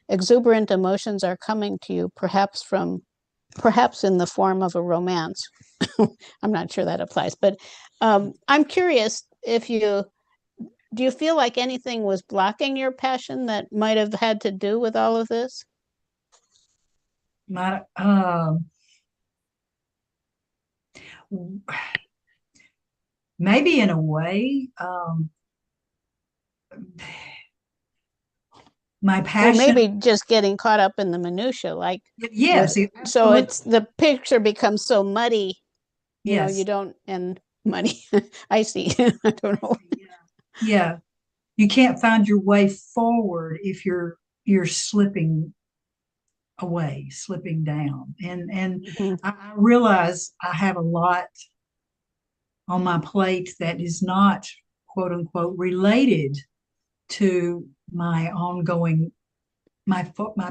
Exuberant emotions are coming to you, perhaps in the form of a romance. I'm not sure that applies, but I'm curious, do you feel like anything was blocking your passion that might have had to do with all of this? Maybe in a way, my passion. Or maybe just getting caught up in the minutia, like yes. So it's the picture becomes so muddy, yes. You don't, and muddy. I see. I don't know. Yeah, you can't find your way forward if you're slipping away, slipping down, and I realize I have a lot on my plate that is not, quote unquote, related to my ongoing, my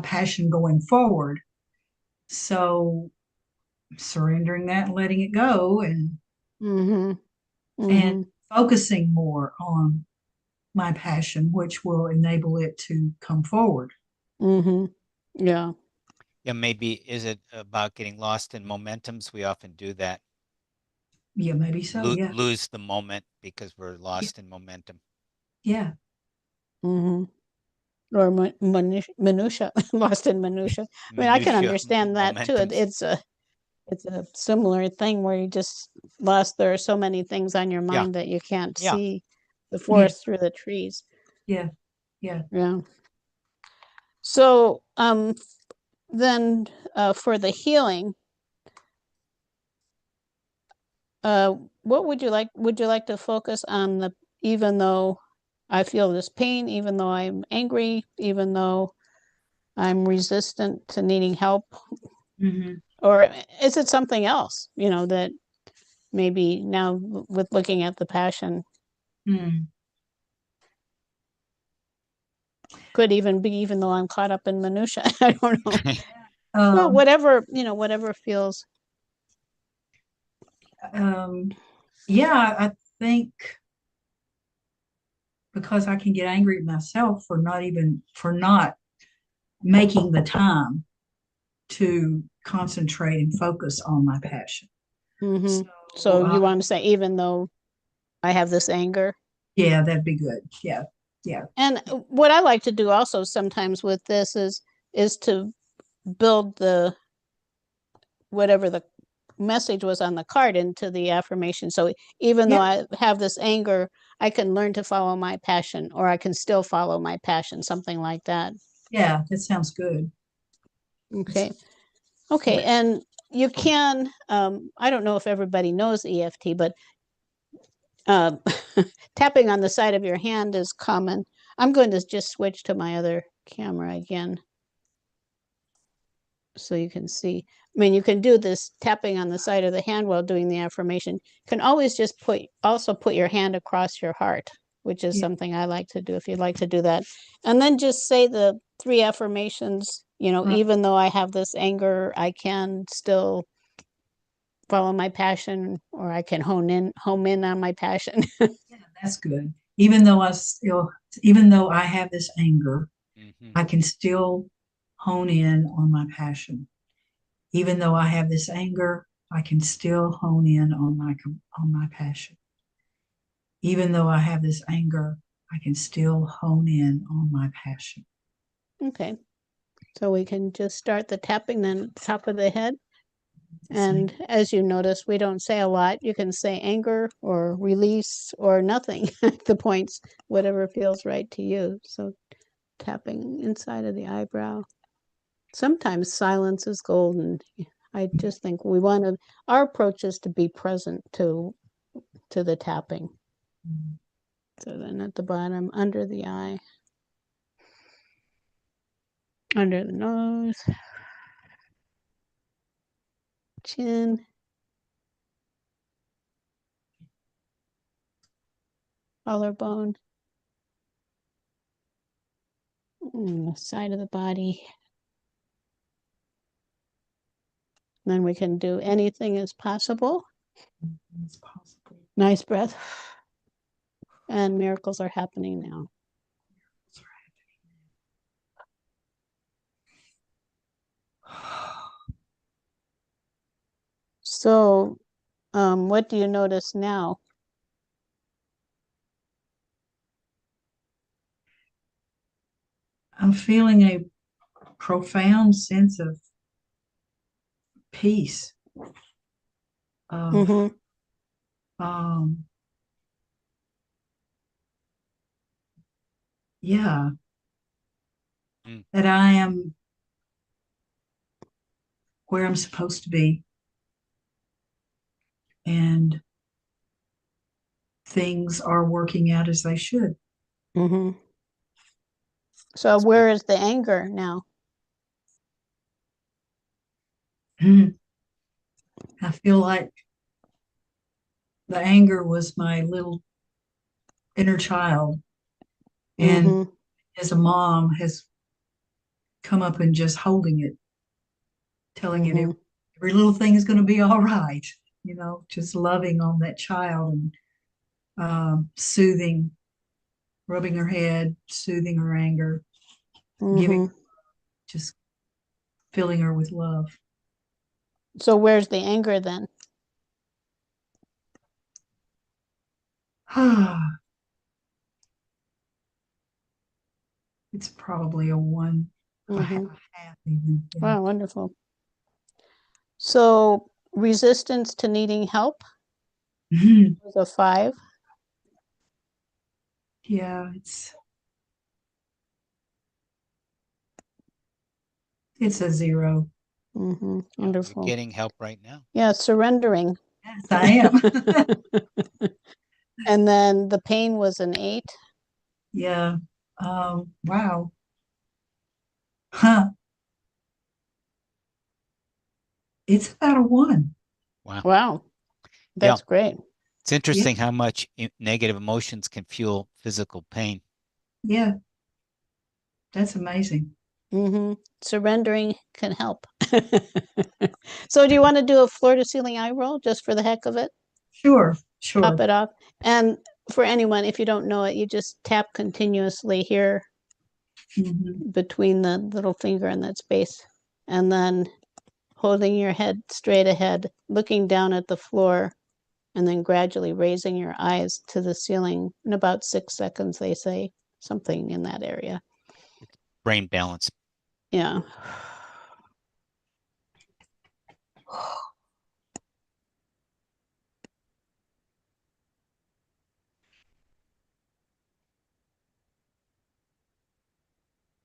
passion going forward. So surrendering that and letting it go, and Mm-hmm. and Mm-hmm. focusing more on my passion, which will enable it to come forward. Mm-hmm. Yeah. Yeah, maybe is it about getting lost in momentums? We often do that. Yeah, maybe so. Yeah. Lose the moment because we're Yeah. lost in momentum. Yeah. Mm-hmm. Or minutia, lost in minutia. I mean, I can Minutia understand that too. momentums. It's a similar thing where you just lost. There are so many things on your Yeah. mind that you can't Yeah. see the Yeah. forest through the trees. Yeah. Yeah. Yeah. So then for the healing, what would you like? Would you like to focus on the, even though I feel this pain, even though I'm angry, even though I'm resistant to needing help? Mm-hmm. Or is it something else, that maybe now with looking at the passion Mm. could even be, even though I'm caught up in minutia? I don't know. Well, Um, whatever feels. yeah, I think because I can get angry at myself for not making the time to concentrate and focus on my passion. Mm-hmm. So, So you want to say, even though I have this anger? yeah, that'd be good. Yeah. Yeah. And what I like to do also sometimes with this is to build the whatever the message was on the card into the affirmation. So even though Yeah. I have this anger, I can learn to follow my passion, or I can still follow my passion, something like that. Yeah. That sounds good. Okay. Okay. Yeah. And you can, I don't know if everybody knows EFT, but uh, tapping on the side of your hand is common. I'm going to just switch to my other camera again so you can see. I mean, you can do this tapping on the side of the hand while doing the affirmation. You can always just also put your hand across your heart, which is Yeah. something I like to do if you'd like to do that. And then just say the 3 affirmations, Right. even though I have this anger, I can still follow my passion, or I can home in on my passion. Yeah, that's good. Even though I have this anger, Mhm. I can still hone in on my passion. Even though I have this anger, I can still hone in on my passion. Even though I have this anger, I can still hone in on my passion. Okay. So we can just start the tapping then top of the head. And as you notice, we don't say a lot. You can say anger or release or nothing, the points, whatever feels right to you. So tapping inside of the eyebrow. Sometimes silence is golden. I just think our approach is to be present to the tapping. So then at the bottom, under the eye, under the nose, chin, collarbone, the side of the body. Then we can do anything is possible. It's possible. Nice breath. And miracles are happening now. So, what do you notice now? I'm feeling a profound sense of peace, of Mm-hmm. um, yeah, Mm. that I am where I'm supposed to be, and things are working out as they should. Mm-hmm. So, where is the anger now? I feel like the anger was my little inner child And Mhm. as a mom has come up and just holding it, telling it Mhm. every little thing is going to be all right, just loving on that child and soothing, rubbing her head, soothing her anger, giving, Mhm. just filling her with love. So where's the anger then? It's probably a one, a Mhm. half even. Yeah. Wow, wonderful. So resistance to needing help was a 5. Yeah, it's a 0. Mhm. You're Wonderful. getting help right now. Yeah, surrendering. Yes, I am. And then the pain was an 8. Yeah. Wow. Huh. It's about a 1. Wow. Wow. That's great. It's interesting how much negative emotions can fuel physical pain. Yeah. That's amazing. Surrendering can help. So do you want to do a floor to ceiling eye roll just for the heck of it? Sure. Top it off. And for anyone, if you don't know it, you just tap continuously here between the little finger and that space. And then holding your head straight ahead, looking down at the floor, and then gradually raising your eyes to the ceiling in about 6 seconds, they say, something in that area. Brain balance. Yeah.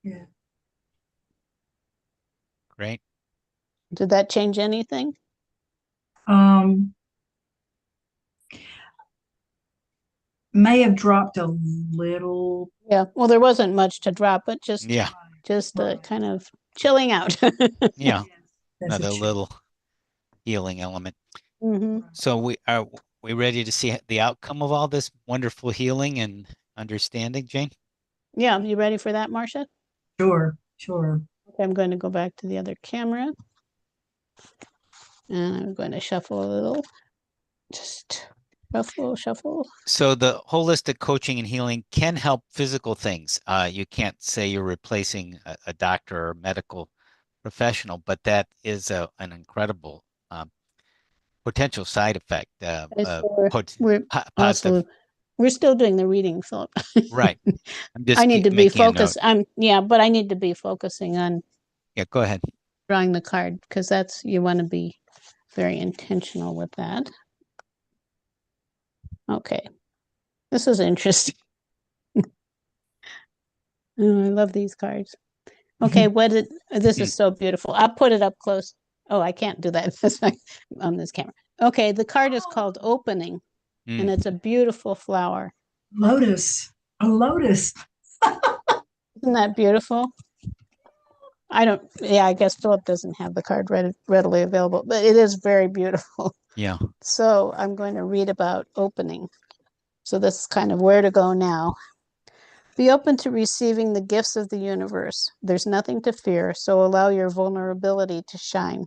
Yeah. Great. Did that change anything? May have dropped a little. Yeah. Well, there wasn't much to drop, but just Right. kind of chilling out. Yeah. That's Another little healing element. hmm So we ready to see the outcome of all this wonderful healing and understanding, Jane? Yeah. You ready for that, Marcia? Sure. Okay, I'm going to go back to the other camera. And I'm going to shuffle a little. Just shuffle. So the holistic coaching and healing can help physical things. You can't say you're replacing a doctor or medical professional, but that is an incredible potential side effect, We're positive. also we're still doing the reading, Philip. Right. I'm just I need to be making a note. focused. But I need to be focusing on Yeah, go ahead. drawing the card because you want to be very intentional with that. Okay. This is interesting. Oh, I love these cards. Okay, this is so beautiful. I'll put it up close. Oh, I can't do that on this camera. Okay, the card is called Opening, and it's a beautiful flower. Lotus. A lotus. Isn't that beautiful? I guess Philip doesn't have the card readily available, but it is very beautiful. Yeah. So I'm going to read about opening. So this is kind of where to go now. Be open to receiving the gifts of the universe. There's nothing to fear, so allow your vulnerability to shine.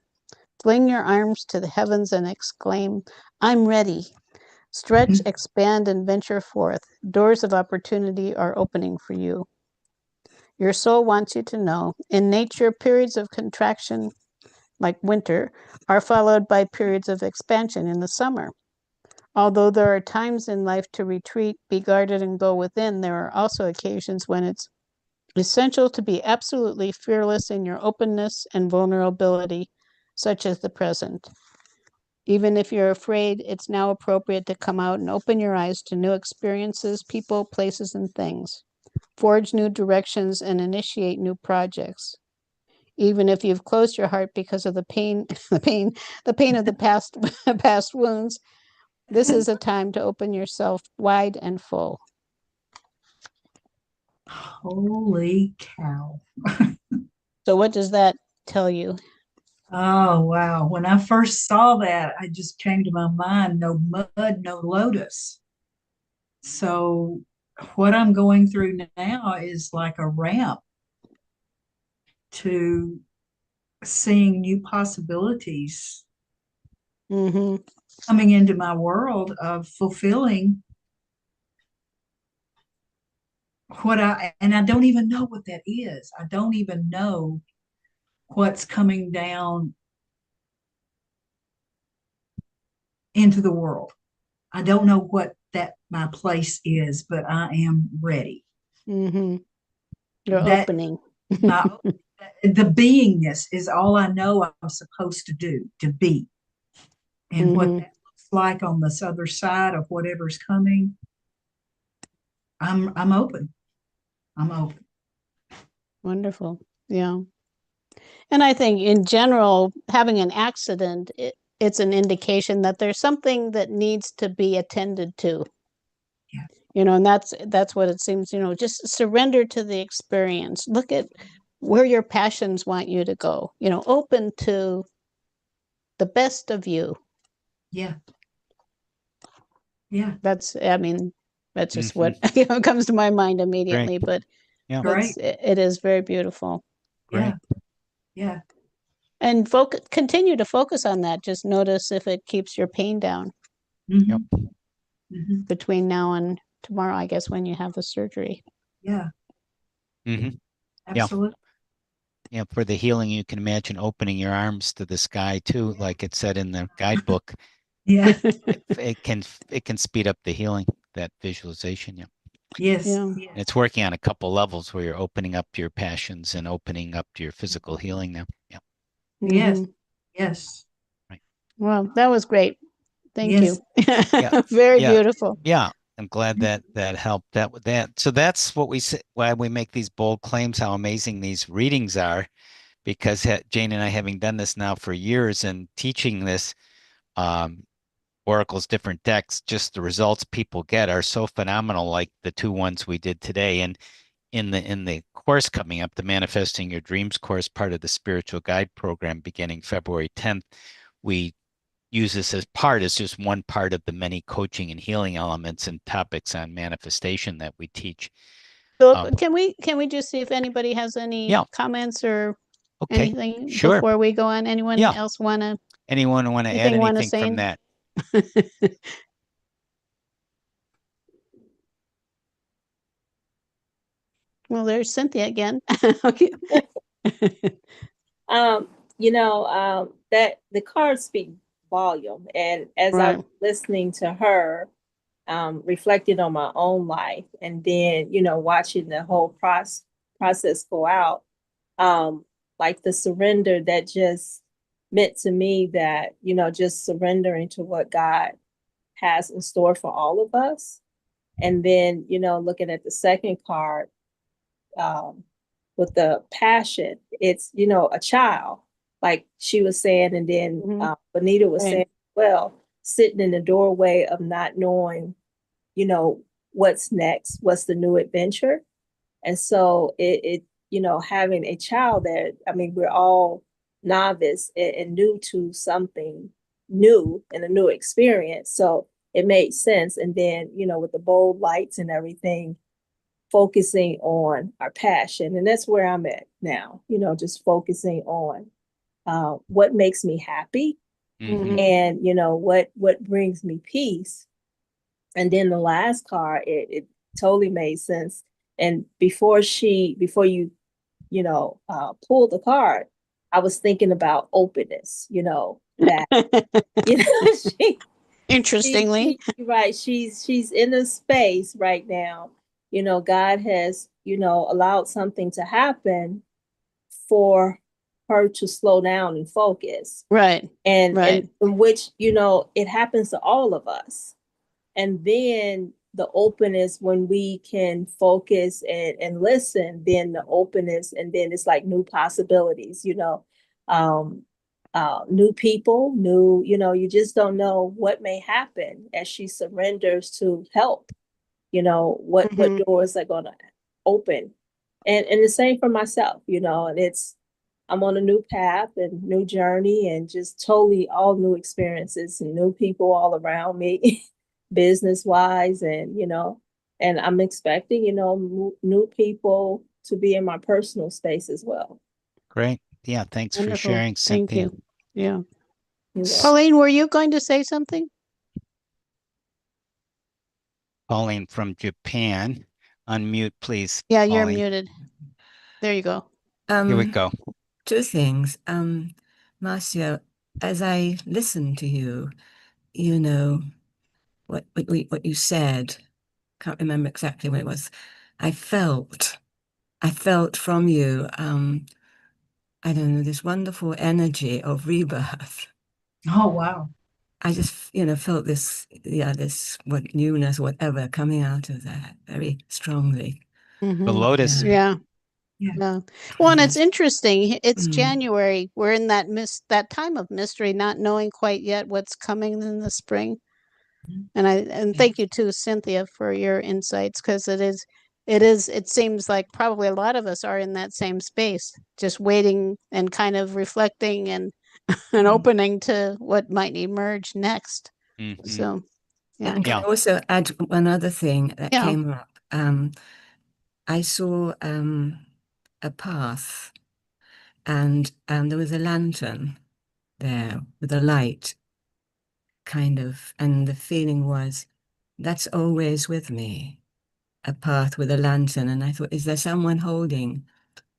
Fling your arms to the heavens and exclaim, I'm ready. Stretch, expand, and venture forth. Doors of opportunity are opening for you. Your soul wants you to know. In nature, periods of contraction, like winter, are followed by periods of expansion in the summer. Although there are times in life to retreat, be guarded, and go within, there are also occasions when it's essential to be absolutely fearless in your openness and vulnerability, such as the present. Even if you're afraid, it's now appropriate to come out and open your eyes to new experiences, people, places, and things. Forge new directions and initiate new projects. Even if you've closed your heart because of the pain of the past wounds, this is a time to open yourself wide and full. Holy cow. So what does that tell you? Oh, wow. When I first saw that, I just came to my mind, no mud, no lotus. So what I'm going through now is like a ramp to seeing new possibilities Mm-hmm. coming into my world of fulfilling and I don't even know what that is. I don't even know what's coming down into the world. I don't know what that my place is, but I am ready. Mm-hmm. You're That opening. my the beingness is all I know I'm supposed to do, to be. And what Mm-hmm. that looks like on this other side of whatever's coming, I'm open. I'm open. Wonderful. Yeah. And I think in general, having an accident, it's an indication that there's something that needs to be attended to. Yeah. And that's what it seems, just surrender to the experience. Look at where your passions want you to go, open to the best of you. Yeah. Yeah. That's just what Mm-hmm. comes to my mind Great. immediately, but Yeah. Great. it is very beautiful. Great. Yeah. And continue to focus on that. Just notice if it keeps your pain down Mm-hmm. Yep. Mm-hmm. between now and tomorrow, I guess, when you have the surgery. Yeah. Mm-hmm. Yeah. Absolutely. Yeah. For the healing, you can imagine opening your arms to the sky too, like it said in the guidebook. Yeah. It can speed up the healing, that visualization. Yeah. Yes. Yeah. And Yes. it's working on a couple levels where you're opening up your passions and opening up to your physical healing now. Yeah. Yes. Mhm. Yes. Right. Well, that was great. Thank Yes. you. Yeah. Very Yeah. beautiful. Yeah. I'm glad that helped that with that. So that's what we say, why we make these bold claims, how amazing these readings are, because Jane and I, having done this now for years and teaching this, um, Oracle's different decks, just the results people get are so phenomenal, like the two ones we did today. And in the course coming up, the Manifesting Your Dreams course, part of the Spiritual Guide program beginning February 10th, we use this as just one part of the many coaching and healing elements and topics on manifestation that we teach. Philip, can we just see if anybody has any Yeah. comments or Okay. anything Sure. before we go on? Anyone Yeah. else want to Anyone want to add anything say? from that? Well, there's Cynthia again. Okay. That the cards speak volume. And as I Right. was listening to her, reflecting on my own life, and then, watching the whole process go out, like the surrender that just meant to me that, just surrendering to what God has in store for all of us. And then, looking at the second card, um, with the passion, it's, a child, like she was saying, and then Bonita was Right. saying, well, sitting in the doorway of not knowing, what's next, what's the new adventure. And so having a child that, we're all novice and new to something new and a new experience. So it made sense. And then, with the bold lights and everything, focusing on our passion. And that's where I'm at now, just focusing on what makes me happy, Mhm. and, what brings me peace. And then the last card, it totally made sense. And before you, pull the card, I was thinking about openness, that, she, Interestingly. right, she's in a space right now. God has, allowed something to happen for her to slow down and focus. Right. And Right. in which, it happens to all of us. And then the openness, when we can focus and listen, then the openness, and then it's like new possibilities, new people, you just don't know what may happen as she surrenders to help, what doors are going to open. And the same for myself, and I'm on a new path and new journey, and just totally all new experiences and new people all around me, business wise. And, And I'm expecting, new people to be in my personal space as well. Great. Yeah, thanks for Wonderful. sharing, Thank Cynthia. you. Yeah. You're welcome. Pauline, were you going to say something? Pauline from Japan. Unmute, please. Yeah, you're Pauline. muted. There you go. Here we go. Two things. Marcia, as I listened to you, what you said, can't remember exactly what it was. I felt from you, I don't know, this wonderful energy of rebirth. Oh, wow. I just, felt this newness, whatever, coming out of that very strongly. The lotus. Yeah. Yeah. Yeah. Well, and it's Yes. interesting. It's Mm. January. We're in that time of mystery, not knowing quite yet what's coming in the spring. Mhm. And thank you too, Cynthia, for your insights, because it seems like probably a lot of us are in that same space, just waiting and kind of reflecting and and opening to what might emerge next. Mhm. So yeah. And can I Yeah. also add one other thing that Yeah. came up? I saw a path, and there was a lantern there with a light, kind of, and the feeling was, that's always with me, a path with a lantern. And I thought, is there someone holding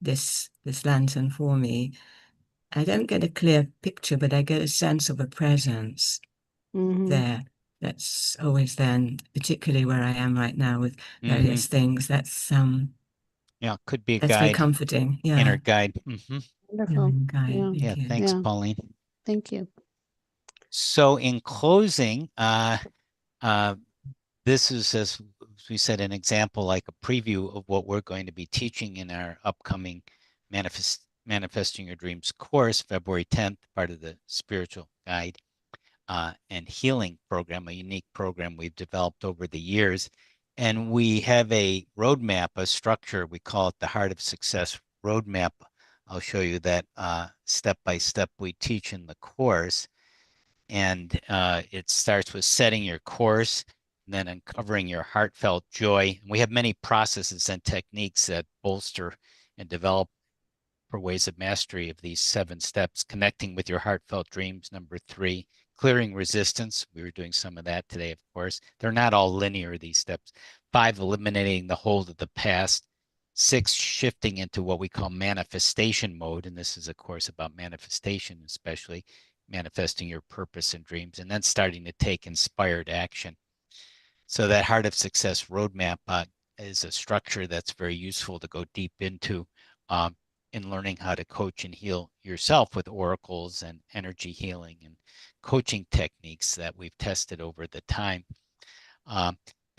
this lantern for me? I don't get a clear picture, but I get a sense of a presence Mhm. there that's always there, and particularly where I am right now with various things. That's Yeah, could be a that's very guide, comforting. Yeah. inner guide. Wonderful. Guide. Yeah. Thank Yeah, you. thanks, Yeah. Pauline. Thank you. So in closing, this is, as we said, an example, like a preview of what we're going to be teaching in our upcoming Manifesting Your Dreams course, February 10th, part of the spiritual guide and healing program, a unique program we've developed over the years. And we have a roadmap, a structure, we call it the Heart of Success roadmap. I'll show you that step by step we teach in the course. And it starts with setting your course, and then uncovering your heartfelt joy. And we have many processes and techniques that bolster and develop for ways of mastery of these 7 steps. Connecting with your heartfelt dreams, number 3. Clearing resistance. We were doing some of that today, of course. They're not all linear, these steps. 5, eliminating the hold of the past. 6, shifting into what we call manifestation mode. And this is, of course, about manifestation, especially manifesting your purpose and dreams, and then starting to take inspired action. So that Heart of Success roadmap is a structure that's very useful to go deep into in learning how to coach and heal yourself with oracles and energy healing and coaching techniques that we've tested over the time.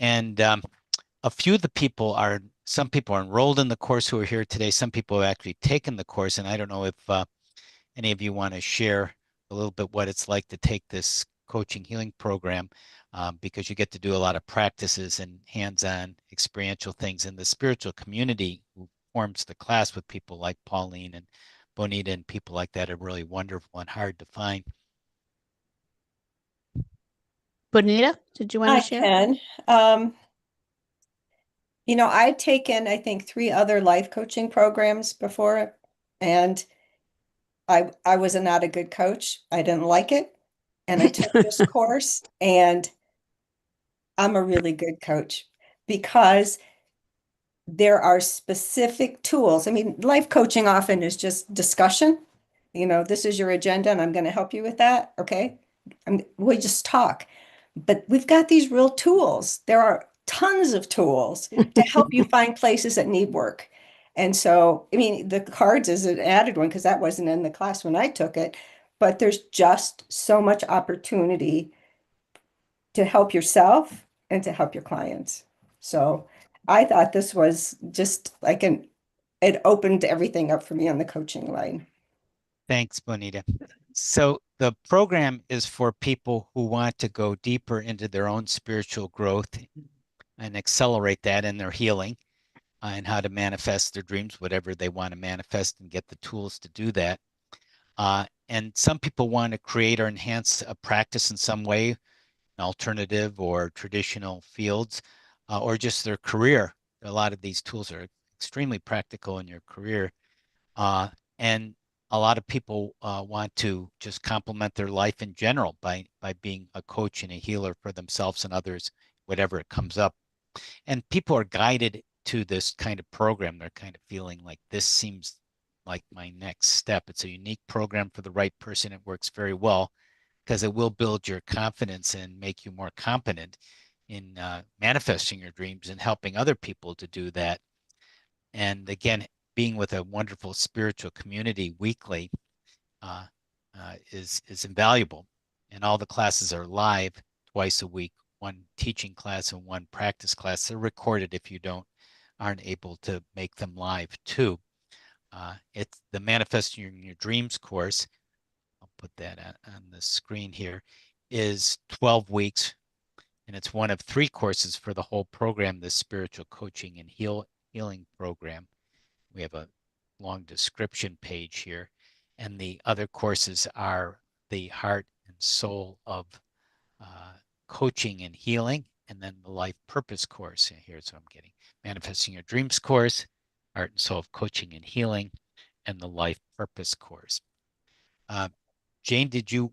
And a few of the people some people are enrolled in the course who are here today. Some people have actually taken the course, and I don't know if any of you want to share a little bit what it's like to take this coaching healing program, because you get to do a lot of practices and hands-on experiential things in the spiritual community who forms the class with people like Pauline and Bonita and people like that are really wonderful and hard to find. Bonita, did you want I to share? can. I'd taken, I think, 3 other life coaching programs before, and I was not a good coach. I didn't like it. And I took this course, and I'm a really good coach because there are specific tools. I mean, life coaching often is just discussion. This is your agenda, and I'm going to help you with that. Okay. We just talk. But we've got these real tools. There are tons of tools to help you find places that need work. And so, I mean, the cards is an added one because that wasn't in the class when I took it. But there's just so much opportunity to help yourself and to help your clients. So I thought this was just like it opened everything up for me on the coaching line. Thanks, Bonita. So the program is for people who want to go deeper into their own spiritual growth and accelerate that in their healing and how to manifest their dreams, whatever they want to manifest, and get the tools to do that. And some people want to create or enhance a practice in some way, alternative or traditional fields. or just their career. A lot of these tools are extremely practical in your career. And a lot of people want to just complement their life in general by being a coach and a healer for themselves and others, whatever it comes up. And people are guided to this kind of program. They're kind of feeling like this seems like my next step. It's a unique program for the right person. It works very well because it will build your confidence and make you more competent in manifesting your dreams and helping other people to do that. And again, being with a wonderful spiritual community weekly uh, is invaluable. And all the classes are live twice a week, one teaching class and one practice class. They're recorded if you aren't able to make them live too. It's the Manifesting Your Dreams course. I'll put that on the screen here, is 12 weeks, and it's one of 3 courses for the whole program, the spiritual coaching and healing program. We have a long description page here, and the other courses are the heart and soul of coaching and healing, and then the life purpose course. And here's what I'm getting: Manifesting Your Dreams course, heart and soul of coaching and healing, and the life purpose course. Jane, did you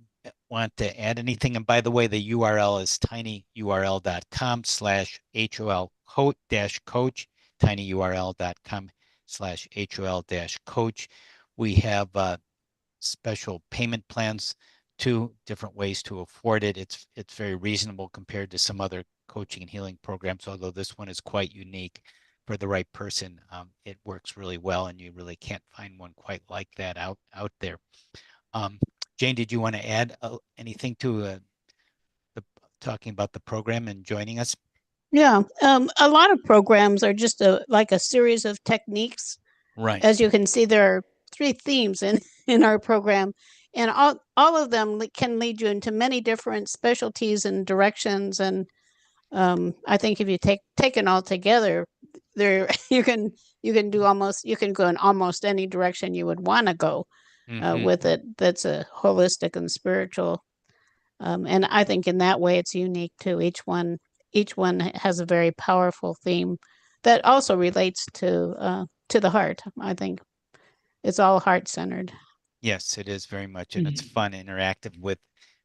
want to add anything? And by the way, the URL is tinyurl.com/HOL-coach, tinyurl.com/HOL-coach. We have special payment plans, 2 different ways to afford it. It's very reasonable compared to some other coaching and healing programs, although this one is quite unique for the right person. It works really well, and you really can't find one quite like that out there. Jane, did you want to add anything to talking about the program and joining us? Yeah, a lot of programs are just like a series of techniques. Right. As you can see, there are 3 themes in our program, and all of them can lead you into many different specialties and directions. And I think if you take it all together, there you can go in almost any direction you would want to go with it. That's a holistic and spiritual. And I think in that way it's unique too. Each one has a very powerful theme that also relates to the heart. I think it's all heart centered. Yes, it is very much, and it's fun, interactive with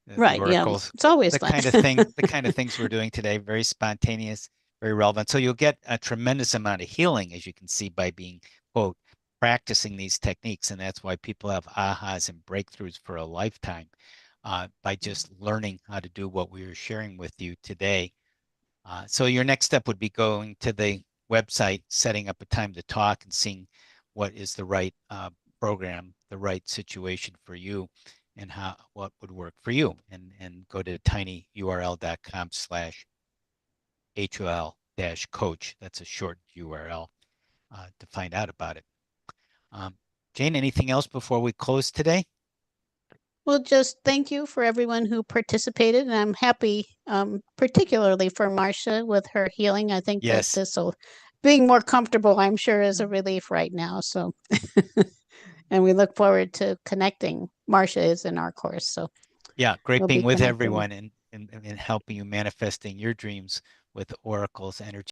the Right. Yeah. oracles. It's always The fun. the kind of things we're doing today, very spontaneous, very relevant. So you'll get a tremendous amount of healing, as you can see, by being, quote, practicing these techniques. And that's why people have ahas and breakthroughs for a lifetime by just learning how to do what we are sharing with you today. So your next step would be going to the website, setting up a time to talk, and seeing what is the right program, the right situation for you, and what would work for you. And go to tinyurl.com/HOL-coach. That's a short URL to find out about it. Jane, anything else before we close today? Well, just thank you for everyone who participated, and I'm happy, particularly for Marcia with her healing. I think that Yes. this will, being more comfortable, I'm sure, is a relief right now. So, and we look forward to connecting. Marcia is in our course, so yeah, great we'll being be with connecting. everyone and helping you manifesting your dreams with oracles, energy.